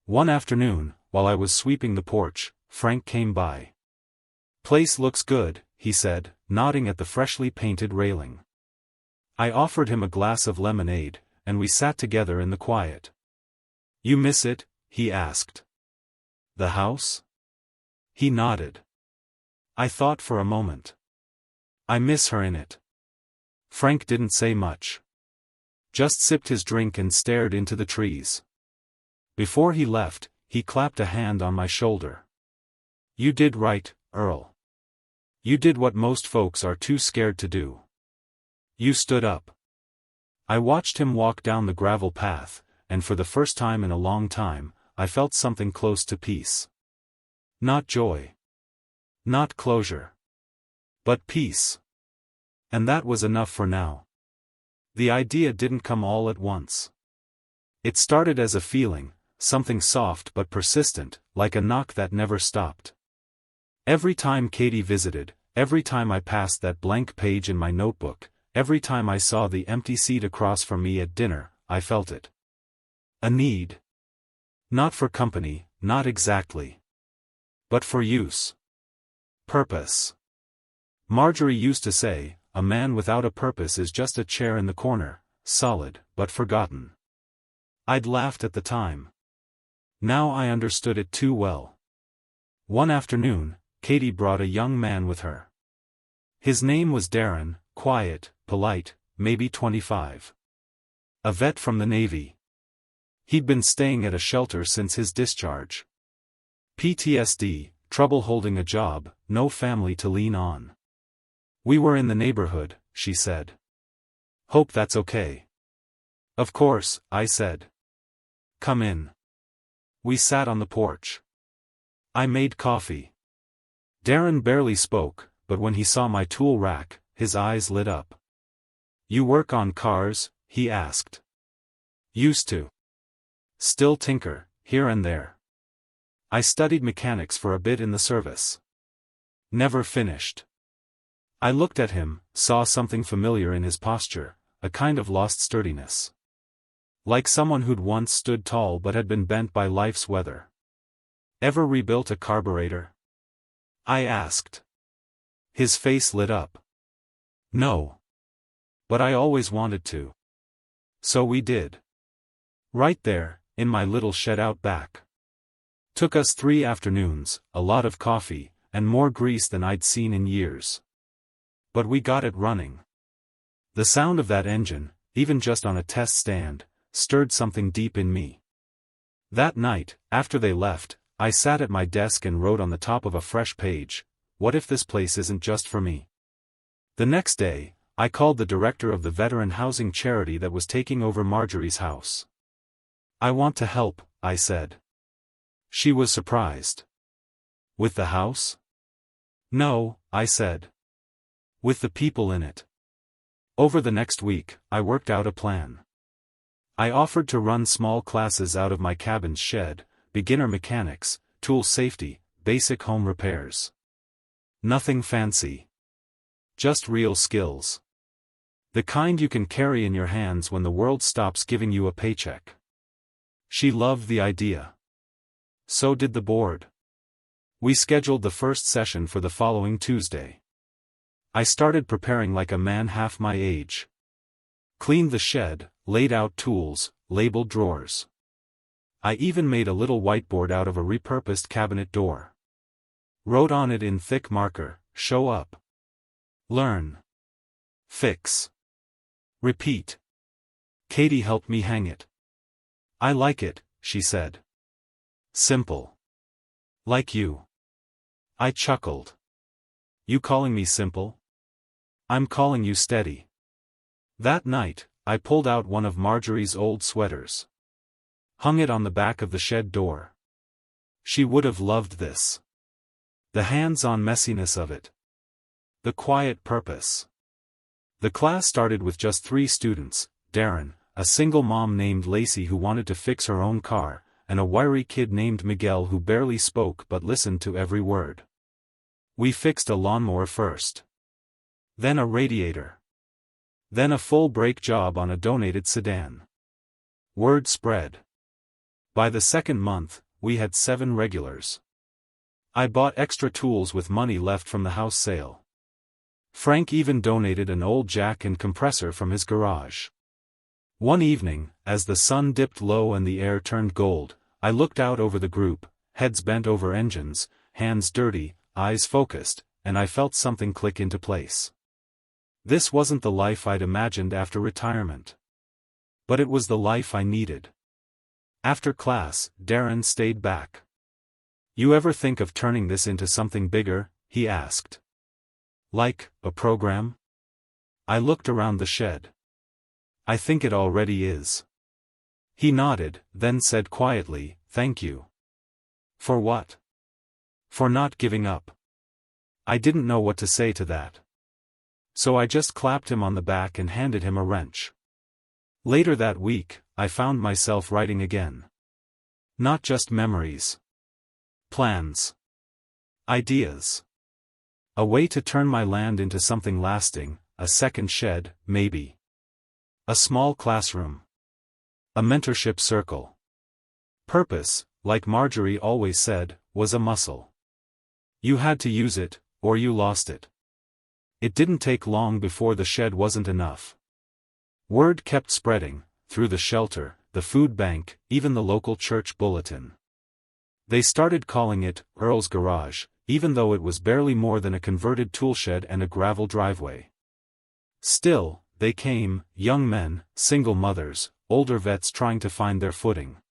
Speaker 1: One afternoon, while I was sweeping the porch, Frank came by. "Place looks good," he said, nodding at the freshly painted railing. I offered him a glass of lemonade, and we sat together in the quiet. "You miss it?" he asked. "The house?" He nodded. I thought for a moment. "I miss her in it." Frank didn't say much. Just sipped his drink and stared into the trees. Before he left, he clapped a hand on my shoulder. "You did right, Earl. You did what most folks are too scared to do. You stood up." I watched him walk down the gravel path, and for the first time in a long time, I felt something close to peace. Not joy. Not closure. But peace. And that was enough for now. The idea didn't come all at once. It started as a feeling, something soft but persistent, like a knock that never stopped. Every time Katie visited, every time I passed that blank page in my notebook, every time I saw the empty seat across from me at dinner, I felt it. A need. Not for company, not exactly. But for use. Purpose. Marjorie used to say, "A man without a purpose is just a chair in the corner, solid, but forgotten." I'd laughed at the time. Now I understood it too well. One afternoon, Katie brought a young man with her. His name was Darren, quiet, polite, maybe 25. A vet from the Navy. He'd been staying at a shelter since his discharge. PTSD, trouble holding a job, no family to lean on. "We were in the neighborhood," she said. "Hope that's okay." "Of course," I said. "Come in." We sat on the porch. I made coffee. Darren barely spoke, but when he saw my tool rack, his eyes lit up. "You work on cars?" he asked. "Used to. Still tinker, here and there. I studied mechanics for a bit in the service. Never finished." I looked at him, saw something familiar in his posture, a kind of lost sturdiness. Like someone who'd once stood tall but had been bent by life's weather. "Ever rebuilt a carburetor?" I asked. His face lit up. "No. But I always wanted to." So we did. Right there, in my little shed out back. Took us 3 afternoons, a lot of coffee, and more grease than I'd seen in years. But we got it running. The sound of that engine, even just on a test stand, stirred something deep in me. That night, after they left, I sat at my desk and wrote on the top of a fresh page, "What if this place isn't just for me?" The next day, I called the director of the veteran housing charity that was taking over Marjorie's house. "I want to help," I said. She was surprised. "With the house?" "No," I said. "With the people in it." Over the next week, I worked out a plan. I offered to run small classes out of my cabin's shed, beginner mechanics, tool safety, basic home repairs. Nothing fancy. Just real skills. The kind you can carry in your hands when the world stops giving you a paycheck. She loved the idea. So did the board. We scheduled the first session for the following Tuesday. I started preparing like a man half my age. Cleaned the shed, laid out tools, labeled drawers. I even made a little whiteboard out of a repurposed cabinet door. Wrote on it in thick marker, "Show up. Learn. Fix. Repeat." Katie helped me hang it. "I like it," she said. "Simple. Like you." I chuckled. "You calling me simple? I'm calling you steady." That night, I pulled out one of Marjorie's old sweaters. Hung it on the back of the shed door. She would have loved this. The hands-on messiness of it. The quiet purpose. The class started with just 3 students, Darren, a single mom named Lacey who wanted to fix her own car, and a wiry kid named Miguel who barely spoke but listened to every word. We fixed a lawnmower first. Then a radiator. Then a full brake job on a donated sedan. Word spread. By the second month, we had 7 regulars. I bought extra tools with money left from the house sale. Frank even donated an old jack and compressor from his garage. One evening, as the sun dipped low and the air turned gold, I looked out over the group, heads bent over engines, hands dirty, eyes focused, and I felt something click into place. This wasn't the life I'd imagined after retirement. But it was the life I needed. After class, Darren stayed back. "You ever think of turning this into something bigger?" he asked. "Like, a program?" I looked around the shed. "I think it already is." He nodded, then said quietly, "Thank you." "For what?" "For not giving up." I didn't know what to say to that. So I just clapped him on the back and handed him a wrench. Later that week, I found myself writing again. Not just memories. Plans. Ideas. A way to turn my land into something lasting, a second shed, maybe. A small classroom. A mentorship circle. Purpose, like Marjorie always said, was a muscle. You had to use it, or you lost it. It didn't take long before the shed wasn't enough. Word kept spreading, through the shelter, the food bank, even the local church bulletin. They started calling it Earl's Garage, even though it was barely more than a converted toolshed and a gravel driveway. Still, they came, young men, single mothers, older vets trying to find their footing.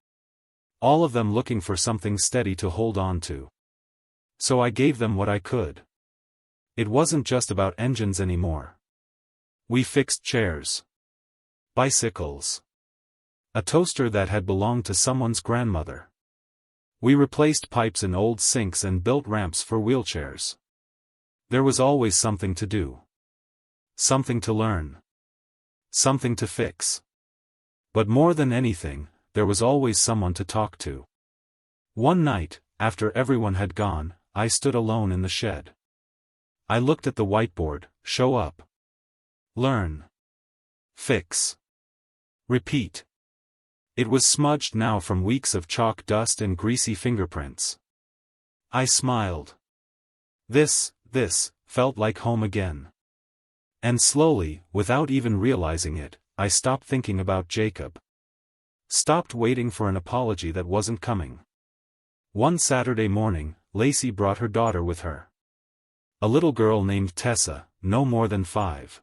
Speaker 1: All of them looking for something steady to hold on to. So I gave them what I could. It wasn't just about engines anymore. We fixed chairs. Bicycles. A toaster that had belonged to someone's grandmother. We replaced pipes in old sinks and built ramps for wheelchairs. There was always something to do. Something to learn. Something to fix. But more than anything, there was always someone to talk to. One night, after everyone had gone, I stood alone in the shed. I looked at the whiteboard, "Show up. Learn. Fix. Repeat." It was smudged now from weeks of chalk dust and greasy fingerprints. I smiled. This felt like home again. And slowly, without even realizing it, I stopped thinking about Jacob. Stopped waiting for an apology that wasn't coming. One Saturday morning, Lacey brought her daughter with her. A little girl named Tessa, no more than 5.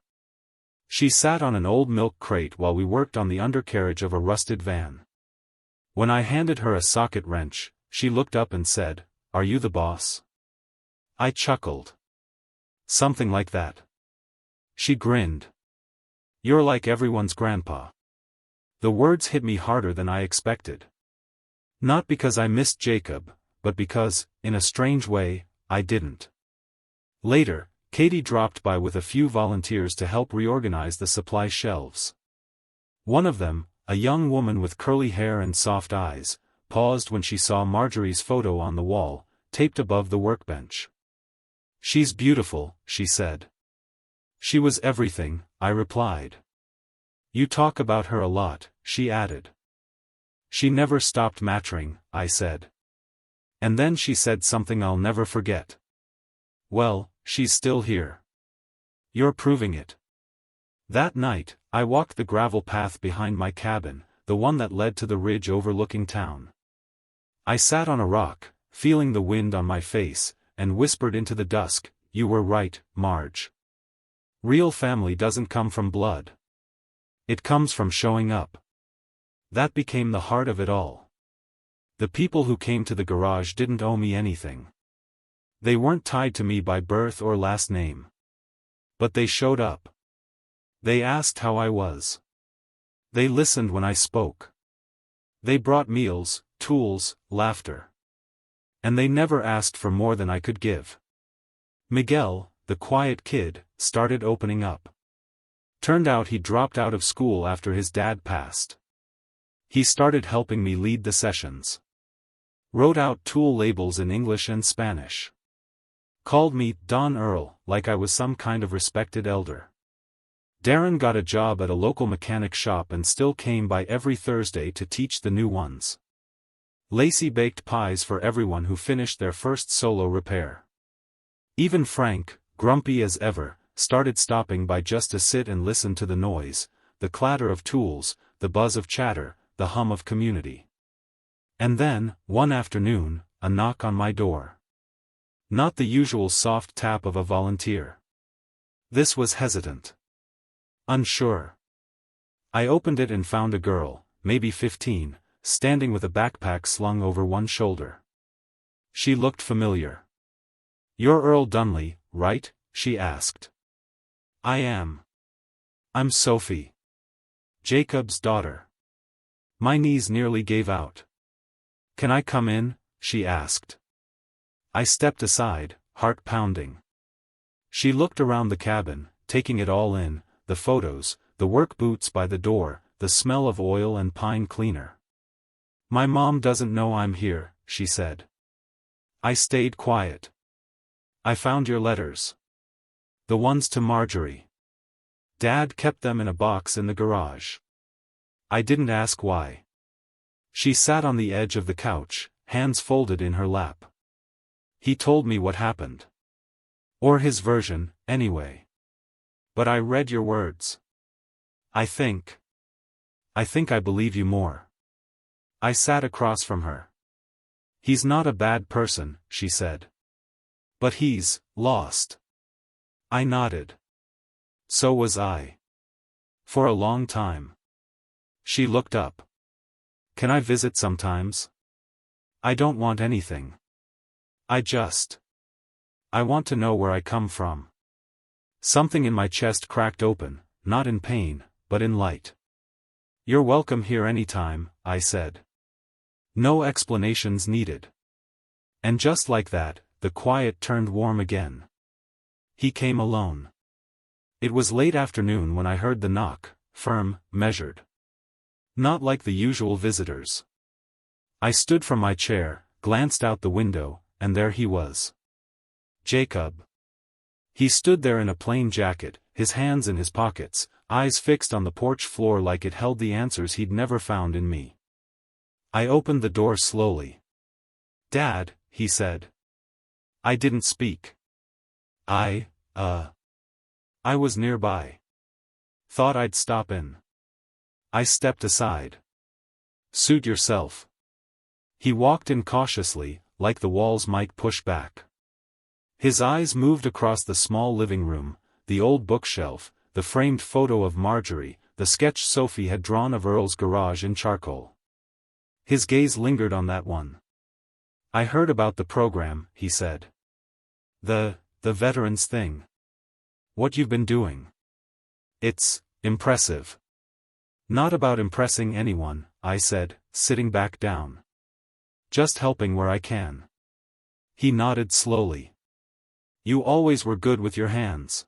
Speaker 1: She sat on an old milk crate while we worked on the undercarriage of a rusted van. When I handed her a socket wrench, she looked up and said, "Are you the boss?" I chuckled. Something like that. She grinned. You're like everyone's grandpa. The words hit me harder than I expected. Not because I missed Jacob, but because, in a strange way, I didn't. Later, Katie dropped by with a few volunteers to help reorganize the supply shelves. One of them, a young woman with curly hair and soft eyes, paused when she saw Marjorie's photo on the wall, taped above the workbench. "She's beautiful," she said. "She was everything," I replied. "You talk about her a lot," she added. "She never stopped mattering," I said. And then she said something I'll never forget. "Well, she's still here. You're proving it." That night, I walked the gravel path behind my cabin, the one that led to the ridge overlooking town. I sat on a rock, feeling the wind on my face, and whispered into the dusk, "You were right, Marge. Real family doesn't come from blood. It comes from showing up." That became the heart of it all. The people who came to the garage didn't owe me anything. They weren't tied to me by birth or last name. But they showed up. They asked how I was. They listened when I spoke. They brought meals, tools, laughter. And they never asked for more than I could give. Miguel, the quiet kid, started opening up. Turned out he dropped out of school after his dad passed. He started helping me lead the sessions. Wrote out tool labels in English and Spanish. Called me Don Earl, like I was some kind of respected elder. Darren got a job at a local mechanic shop and still came by every Thursday to teach the new ones. Lacey baked pies for everyone who finished their first solo repair. Even Frank, grumpy as ever, started stopping by just to sit and listen to the noise, the clatter of tools, the buzz of chatter, the hum of community. And then, one afternoon, a knock on my door. Not the usual soft tap of a volunteer. This was hesitant. Unsure. I opened it and found a girl, maybe 15, standing with a backpack slung over one shoulder. She looked familiar. "You're Earl Dunley, right?" she asked. "I am. I'm Sophie. Jacob's daughter." My knees nearly gave out. "Can I come in?" she asked. I stepped aside, heart pounding. She looked around the cabin, taking it all in, the photos, the work boots by the door, the smell of oil and pine cleaner. "My mom doesn't know I'm here," she said. I stayed quiet. "I found your letters. The ones to Marjorie. Dad kept them in a box in the garage." I didn't ask why. She sat on the edge of the couch, hands folded in her lap. "He told me what happened. Or his version, anyway. But I read your words. I think I believe you more." I sat across from her. "He's not a bad person," she said. "But he's lost." I nodded. So was I. For a long time. She looked up. "Can I visit sometimes? I don't want anything. I want to know where I come from." Something in my chest cracked open, not in pain, but in light. "You're welcome here anytime," I said. No explanations needed. And just like that, the quiet turned warm again. He came alone. It was late afternoon when I heard the knock, firm, measured. Not like the usual visitors. I stood from my chair, glanced out the window, and there he was. Jacob. He stood there in a plain jacket, his hands in his pockets, eyes fixed on the porch floor like it held the answers he'd never found in me. I opened the door slowly. "Dad," he said. I didn't speak. I was nearby. Thought I'd stop in. I stepped aside. "Suit yourself." He walked in cautiously, like the walls might push back. His eyes moved across the small living room, the old bookshelf, the framed photo of Marjorie, the sketch Sophie had drawn of Earl's garage in charcoal. His gaze lingered on that one. "I heard about the program," he said. The veterans thing. What you've been doing. It's Impressive. Not about impressing anyone, I said, sitting back down. Just helping where I can. He nodded slowly. You always were good with your hands.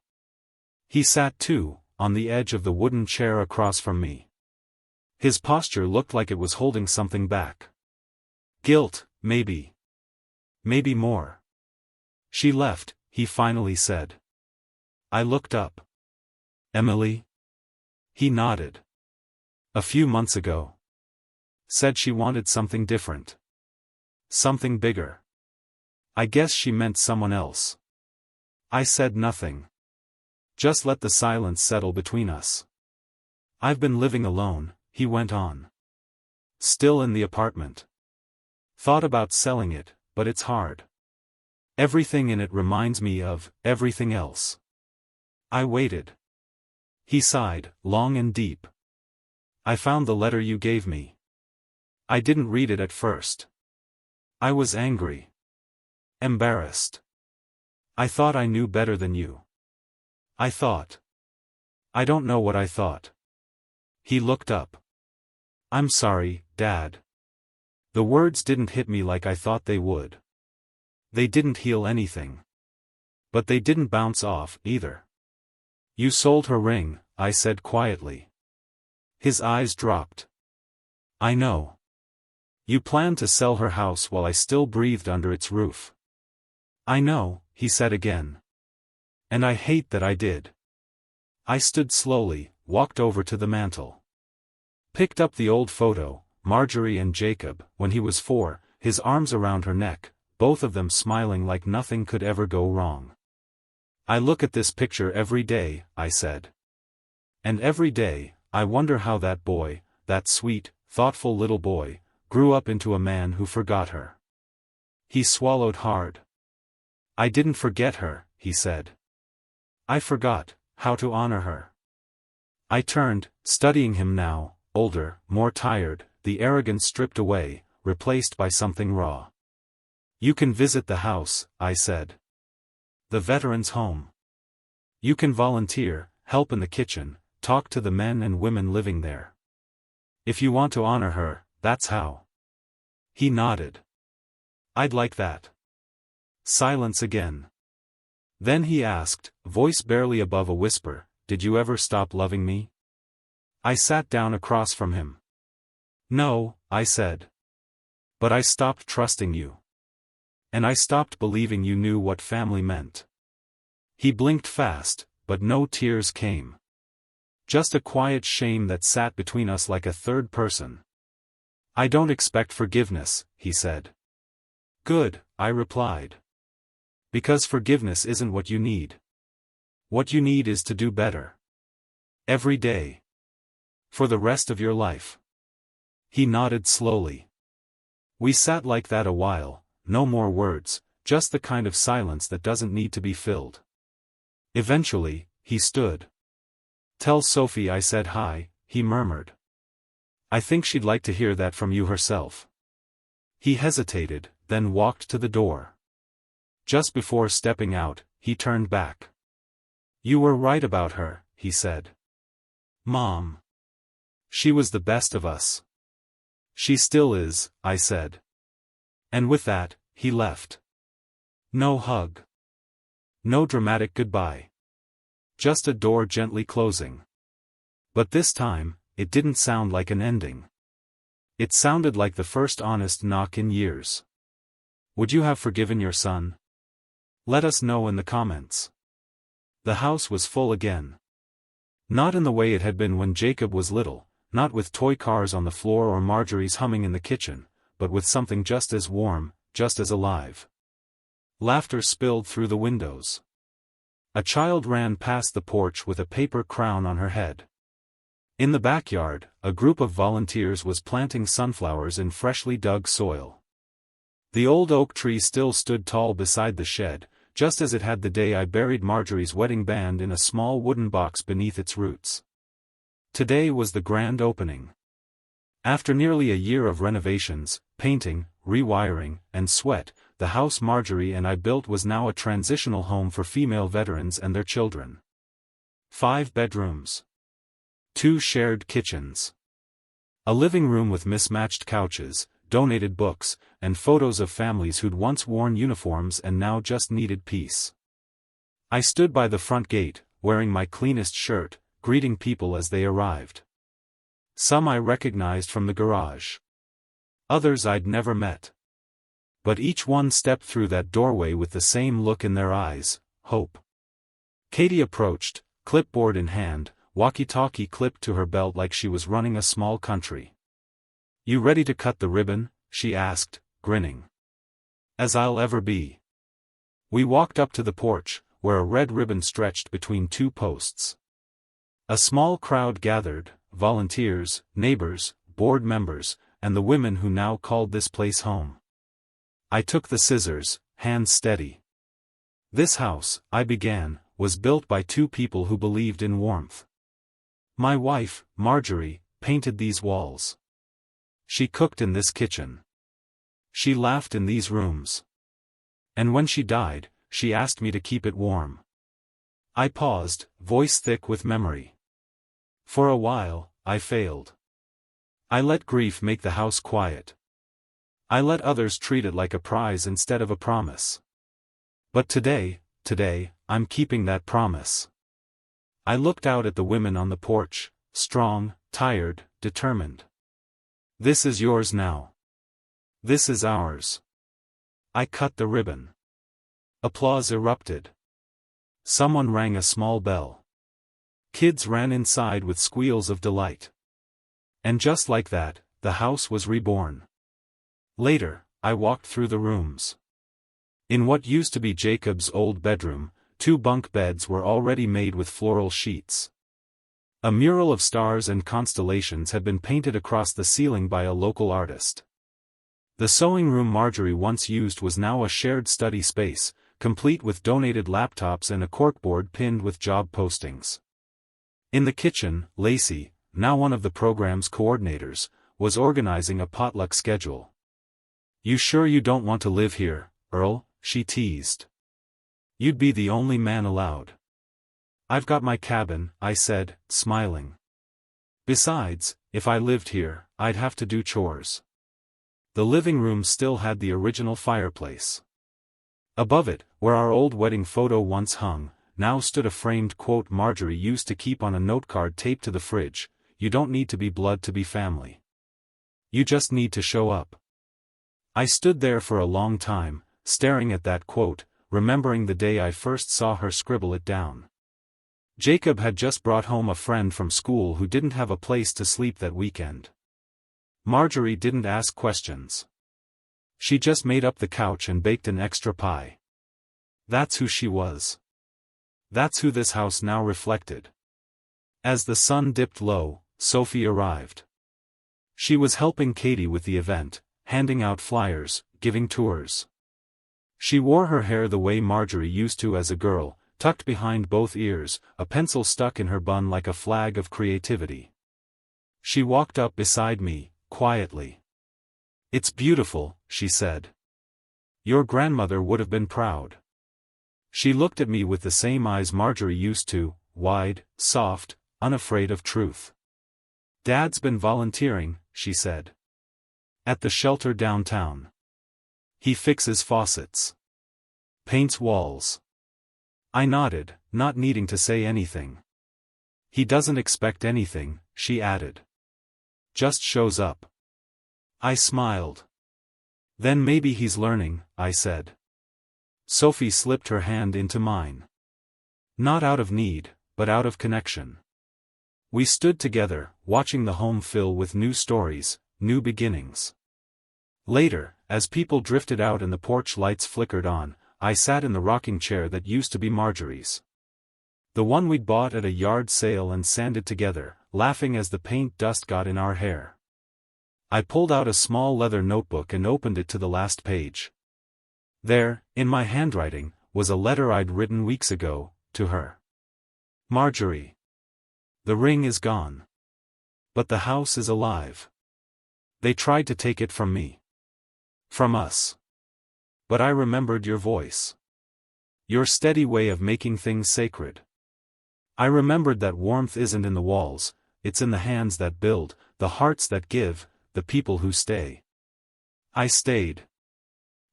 Speaker 1: He sat too, on the edge of the wooden chair across from me. His posture looked like it was holding something back. Guilt, maybe. Maybe more. She left, he finally said. I looked up. Emily? He nodded. A few months ago. Said she wanted something different. Something bigger. I guess she meant someone else. I said nothing. Just let the silence settle between us. I've been living alone, he went on. Still in the apartment. Thought about selling it, but it's hard. Everything in it reminds me of everything else. I waited. He sighed, long and deep. I found the letter you gave me. I didn't read it at first. I was angry. Embarrassed. I thought I knew better than you. I thought. I don't know what I thought. He looked up. I'm sorry, Dad. The words didn't hit me like I thought they would. They didn't heal anything. But they didn't bounce off, either. You sold her ring, I said quietly. His eyes dropped. I know. You planned to sell her house while I still breathed under its roof. I know, he said again. And I hate that I did. I stood slowly, walked over to the mantel. Picked up the old photo, Marjorie and Jacob, when he was 4, his arms around her neck, both of them smiling like nothing could ever go wrong. I look at this picture every day, I said. And every day, I wonder how that boy, that sweet, thoughtful little boy, grew up into a man who forgot her. He swallowed hard. I didn't forget her, he said. I forgot how to honor her. I turned, studying him now, older, more tired, the arrogance stripped away, replaced by something raw. You can visit the house, I said. The veteran's home. You can volunteer, help in the kitchen, talk to the men and women living there. If you want to honor her, that's how. He nodded. I'd like that. Silence again. Then he asked, voice barely above a whisper, did you ever stop loving me? I sat down across from him. No, I said. But I stopped trusting you. And I stopped believing you knew what family meant. He blinked fast, but no tears came. Just a quiet shame that sat between us like a third person. I don't expect forgiveness, he said. Good, I replied. Because forgiveness isn't what you need. What you need is to do better. Every day. For the rest of your life. He nodded slowly. We sat like that a while, no more words, just the kind of silence that doesn't need to be filled. Eventually, he stood. Tell Sophie I said hi, he murmured. I think she'd like to hear that from you herself. He hesitated, then walked to the door. Just before stepping out, he turned back. You were right about her, he said. Mom. She was the best of us. She still is, I said. And with that, he left. No hug. No dramatic goodbye. Just a door gently closing. But this time, it didn't sound like an ending. It sounded like the first honest knock in years. Would you have forgiven your son? Let us know in the comments. The house was full again. Not in the way it had been when Jacob was little, not with toy cars on the floor or Marjorie's humming in the kitchen, but with something just as warm, just as alive. Laughter spilled through the windows. A child ran past the porch with a paper crown on her head. In the backyard, a group of volunteers was planting sunflowers in freshly dug soil. The old oak tree still stood tall beside the shed, just as it had the day I buried Marjorie's wedding band in a small wooden box beneath its roots. Today was the grand opening. After nearly a year of renovations, painting, rewiring, and sweat, the house Marjorie and I built was now a transitional home for female veterans and their children. 5 bedrooms. 2 shared kitchens. A living room with mismatched couches, donated books, and photos of families who'd once worn uniforms and now just needed peace. I stood by the front gate, wearing my cleanest shirt, greeting people as they arrived. Some I recognized from the garage. Others I'd never met. But each one stepped through that doorway with the same look in their eyes, hope. Katie approached, clipboard in hand, walkie-talkie clipped to her belt like she was running a small country. "You ready to cut the ribbon?" she asked, grinning. "As I'll ever be." We walked up to the porch, where a red ribbon stretched between 2 posts. A small crowd gathered, volunteers, neighbors, board members, and the women who now called this place home. I took the scissors, hands steady. "This house," I began, "was built by 2 people who believed in warmth. My wife, Marjorie, painted these walls. She cooked in this kitchen. She laughed in these rooms. And when she died, she asked me to keep it warm." I paused, voice thick with memory. For a while, I failed. I let grief make the house quiet. I let others treat it like a prize instead of a promise. But today, I'm keeping that promise. I looked out at the women on the porch, strong, tired, determined. "This is yours now. This is ours." I cut the ribbon. Applause erupted. Someone rang a small bell. Kids ran inside with squeals of delight. And just like that, the house was reborn. Later, I walked through the rooms. In what used to be Jacob's old bedroom, 2 bunk beds were already made with floral sheets. A mural of stars and constellations had been painted across the ceiling by a local artist. The sewing room Marjorie once used was now a shared study space, complete with donated laptops and a corkboard pinned with job postings. In the kitchen, Lacey, now one of the program's coordinators, was organizing a potluck schedule. "You sure you don't want to live here, Earl?" she teased. "You'd be the only man allowed." "I've got my cabin," I said, smiling. "Besides, if I lived here, I'd have to do chores." The living room still had the original fireplace. Above it, where our old wedding photo once hung, now stood a framed quote Marjorie used to keep on a notecard taped to the fridge: "You don't need to be blood to be family. You just need to show up." I stood there for a long time, staring at that quote, remembering the day I first saw her scribble it down. Jacob had just brought home a friend from school who didn't have a place to sleep that weekend. Marjorie didn't ask questions. She just made up the couch and baked an extra pie. That's who she was. That's who this house now reflected. As the sun dipped low, Sophie arrived. She was helping Katie with the event, handing out flyers, giving tours. She wore her hair the way Marjorie used to as a girl, tucked behind both ears, a pencil stuck in her bun like a flag of creativity. She walked up beside me, quietly. "It's beautiful," she said. "Your grandmother would have been proud." She looked at me with the same eyes Marjorie used to, wide, soft, unafraid of truth. "Dad's been volunteering," she said. "At the shelter downtown. He fixes faucets. Paints walls." I nodded, not needing to say anything. "He doesn't expect anything," she added. "Just shows up." I smiled. "Then maybe he's learning," I said. Sophie slipped her hand into mine. Not out of need, but out of connection. We stood together, watching the home fill with new stories, new beginnings. Later, as people drifted out and the porch lights flickered on, I sat in the rocking chair that used to be Marjorie's. The one we'd bought at a yard sale and sanded together, laughing as the paint dust got in our hair. I pulled out a small leather notebook and opened it to the last page. There, in my handwriting, was a letter I'd written weeks ago, to her. "Marjorie. The ring is gone. But the house is alive. They tried to take it from me. From us. But I remembered your voice. Your steady way of making things sacred. I remembered that warmth isn't in the walls, it's in the hands that build, the hearts that give, the people who stay. I stayed.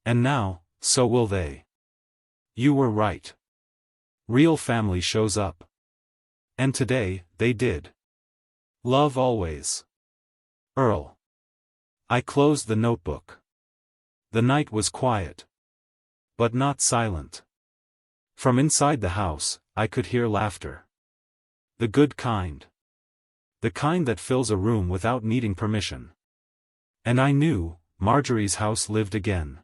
Speaker 1: And now, so will they. You were right. Real family shows up. And today, they did. Love always. Earl. I closed the notebook. The night was quiet. But not silent. From inside the house, I could hear laughter. The good kind. The kind that fills a room without needing permission. And I knew, Marjorie's house lived again.